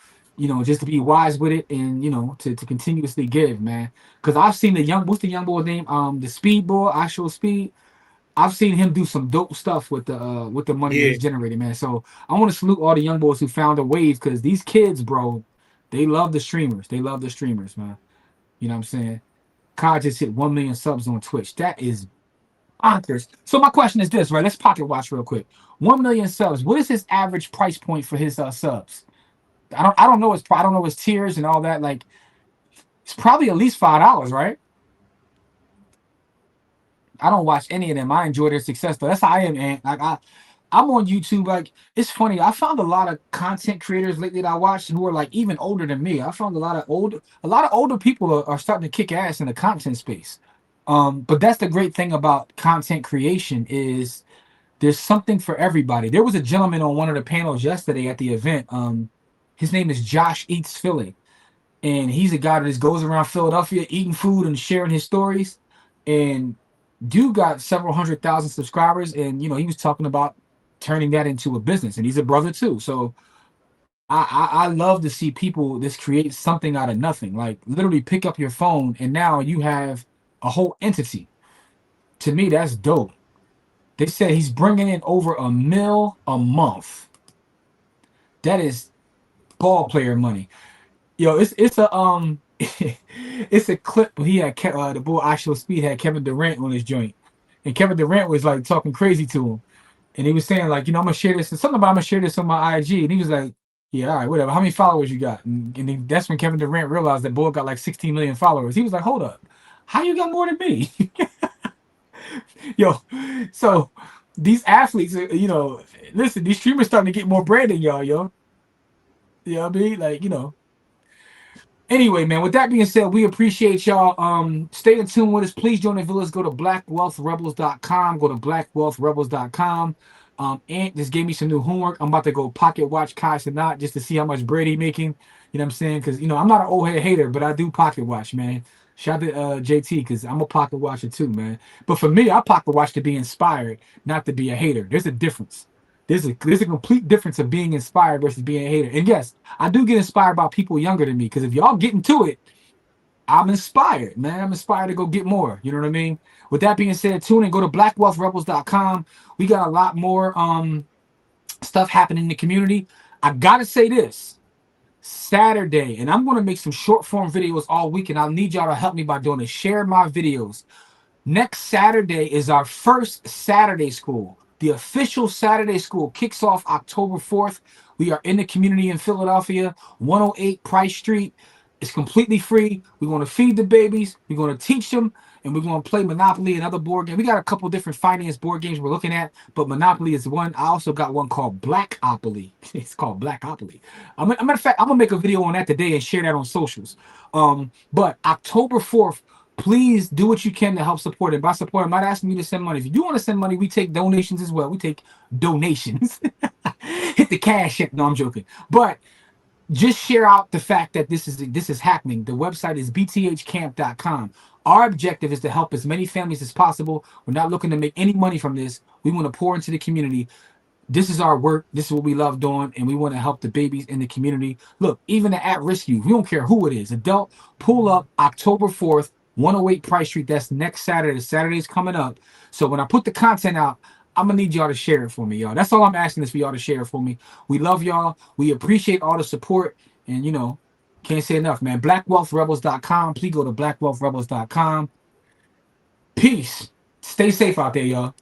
just to be wise with it and, to continuously give, man. Because I've seen what's the young boy's name? The Speed Boy, Actual Speed. I've seen him do some dope stuff with the money that Yeah. he's generated, man. So I want to salute all the young boys who found their waves, because these kids, bro, they love the streamers. They love the streamers, man. You know what I'm saying? Kai just hit 1 million subs on Twitch. That is bonkers. So my question is this, right? Let's pocket watch real quick. 1 million subs. What is his average price point for his subs? I don't know his tiers and all that. Like, it's probably at least $5, right? I don't watch any of them. I enjoy their success though. That's how I am, man. Like I'm on YouTube. Like, it's funny. I found a lot of content creators lately that I watched who are like even older than me. I found a lot of older people are starting to kick ass in the content space. But that's the great thing about content creation is there's something for everybody. There was a gentleman on one of the panels yesterday at the event. His name is Josh Eats Philly, and he's a guy that just goes around Philadelphia eating food and sharing his stories. And dude got several 100,000 subscribers, and he was talking about turning that into a business, and he's a brother too. So I love to see people just create something out of nothing, like literally pick up your phone and now you have a whole entity. To me, that's dope. They said he's bringing in over $1 million a month. That is ball player money. Yo, it's a it's a clip. He had the boy Actual Speed had Kevin Durant on his joint, and Kevin Durant was like talking crazy to him, and he was saying like, I'm gonna share this, something about I'm gonna share this on my IG, and he was like, yeah, all right, whatever. How many followers you got? And then that's when Kevin Durant realized that boy got like 16 million followers. He was like, hold up, how you got more than me? Yo, so these athletes, listen, these streamers starting to get more bread than y'all, yo. You know what I mean? Like, Anyway, man, with that being said, we appreciate y'all. Stay in tune with us. Please join the villas. Go to blackwealthrebels.com. Go to blackwealthrebels.com. Ant just gave me some new homework. I'm about to go pocket watch Kai Cenat just to see how much bread he making. You know what I'm saying? Because, I'm not an old head hater, but I do pocket watch, man. Shout out to JT, because I'm a pocket watcher too, man. But for me, I pocket watch to be inspired, not to be a hater. There's a difference. There's a complete difference of being inspired versus being a hater. And yes, I do get inspired by people younger than me, because if y'all get into it, I'm inspired, man. I'm inspired to go get more. You know what I mean? With that being said, tune in. Go to blackwealthrebels.com. We got a lot more stuff happening in the community. I gotta say this. Saturday, and I'm going to make some short form videos all week, and I'll need y'all to help me by doing it. Share my videos. Next Saturday is our first Saturday school. The official Saturday school kicks off October 4th. We are in the community in Philadelphia, 108 Price Street. It's completely free. We're going to feed the babies. We're going to teach them, and we're going to play Monopoly and other board games. We got a couple different finance board games we're looking at, but Monopoly is one. I also got one called Blackopoly. It's called Blackopoly. Matter of fact, I'm going to make a video on that today and share that on socials. But October 4th, please do what you can to help support it. By support, I'm not asking you to send money. If you do want to send money, we take donations as well. We take donations. Hit the cash app. No, I'm joking. But just share out the fact that this is happening. The website is bthcamp.com. Our objective is to help as many families as possible. We're not looking to make any money from this. We want to pour into the community. This is our work. This is what we love doing, and we want to help the babies in the community. Look, even the at-risk youth, we don't care who it is. Adult, pull up October 4th, 108 Price Street. That's next Saturday. Saturday's coming up. So when I put the content out, I'm going to need y'all to share it for me, y'all. That's all I'm asking is for y'all to share it for me. We love y'all. We appreciate all the support. And, can't say enough, man. BlackWealthRebels.com. Please go to BlackWealthRebels.com. Peace. Stay safe out there, y'all.